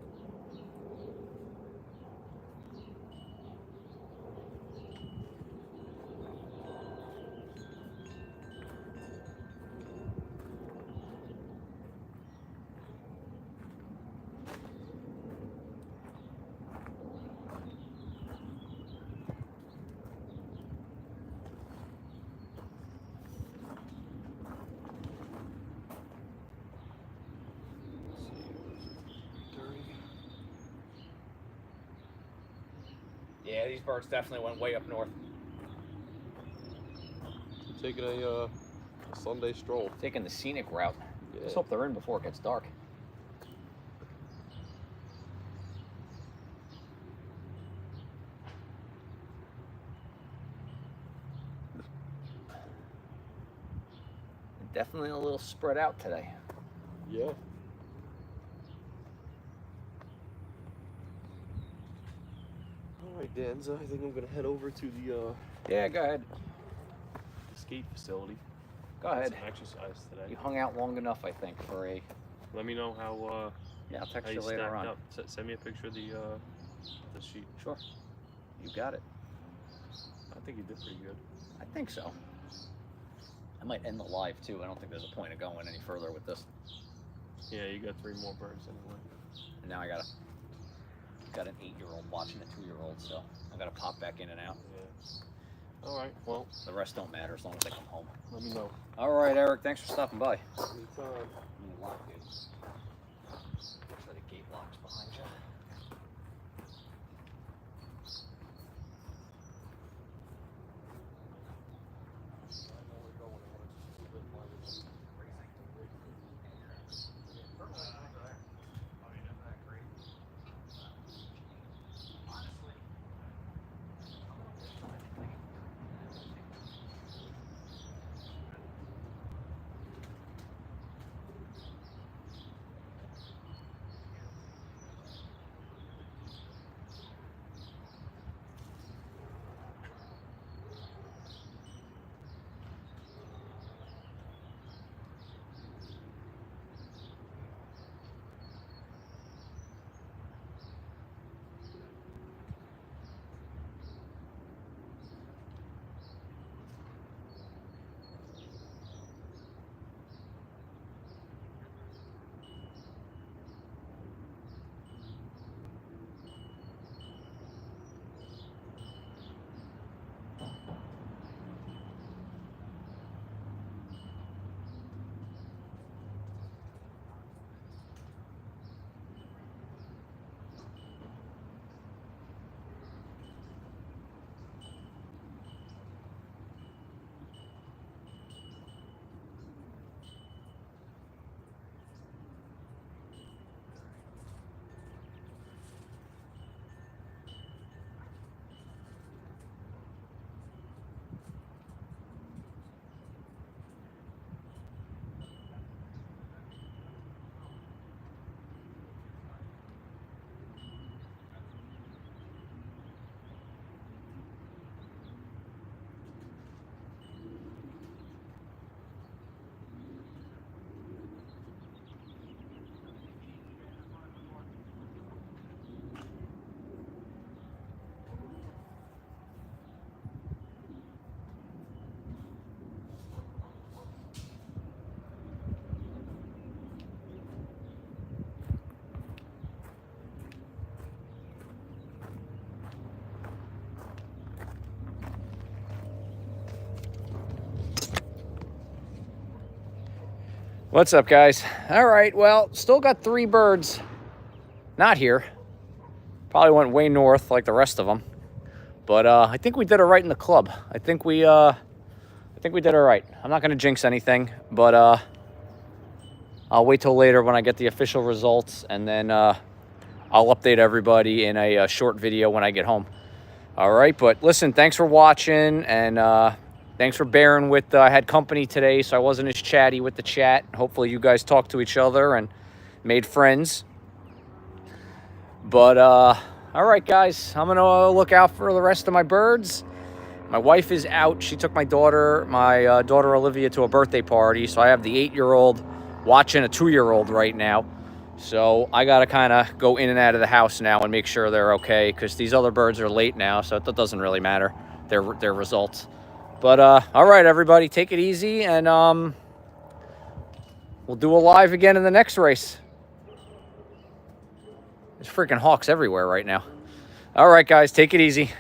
Yeah, these birds definitely went way up north. Taking a Sunday stroll. Taking the scenic route. Yeah. Just hope they're in before it gets dark. Definitely a little spread out today. Yeah. Alright, Danza, I think I'm gonna head over to the Yeah, go ahead. skate facility. Go ahead. Some exercise today. You hung out long enough, I think, for a... Let me know how Yeah, I'll text how you you later stacked on. up. Send me a picture of the sheet. Sure. You got it. I think you did pretty good. I think so. I might end the live, too. I don't think there's a point of going any further with this. Yeah, you got 3 more birds anyway. And now I got an 8-year-old watching a 2-year-old, so I gotta pop back in and out. Yeah. Alright, well, The rest don't matter as long as I come home. let me know. All right, Eric. Thanks for stopping by. Anytime. I'm gonna lock it. Make sure the gate locks behind you. What's up, guys? All right, well, still got 3 birds not here. Probably went way north like the rest of them. But I think we did it right in the club. I think we did it right. I'm not going to jinx anything, but I'll wait till later when I get the official results, and then I'll update everybody in a short video when I get home. All right, but listen, thanks for watching, and thanks for bearing with. I had company today, so I wasn't as chatty with the chat. Hopefully, you guys talked to each other and made friends. But all right, guys, I'm gonna look out for the rest of my birds. My wife is out. She took my daughter Olivia, to a birthday party, so I have the 8-year-old watching a 2-year-old right now. So I got to kind of go in and out of the house now and make sure they're okay, because these other birds are late now, so that doesn't really matter, their results. But all right, everybody, take it easy, and we'll do a live again in the next race. There's freaking hawks everywhere right now. All right, guys, take it easy.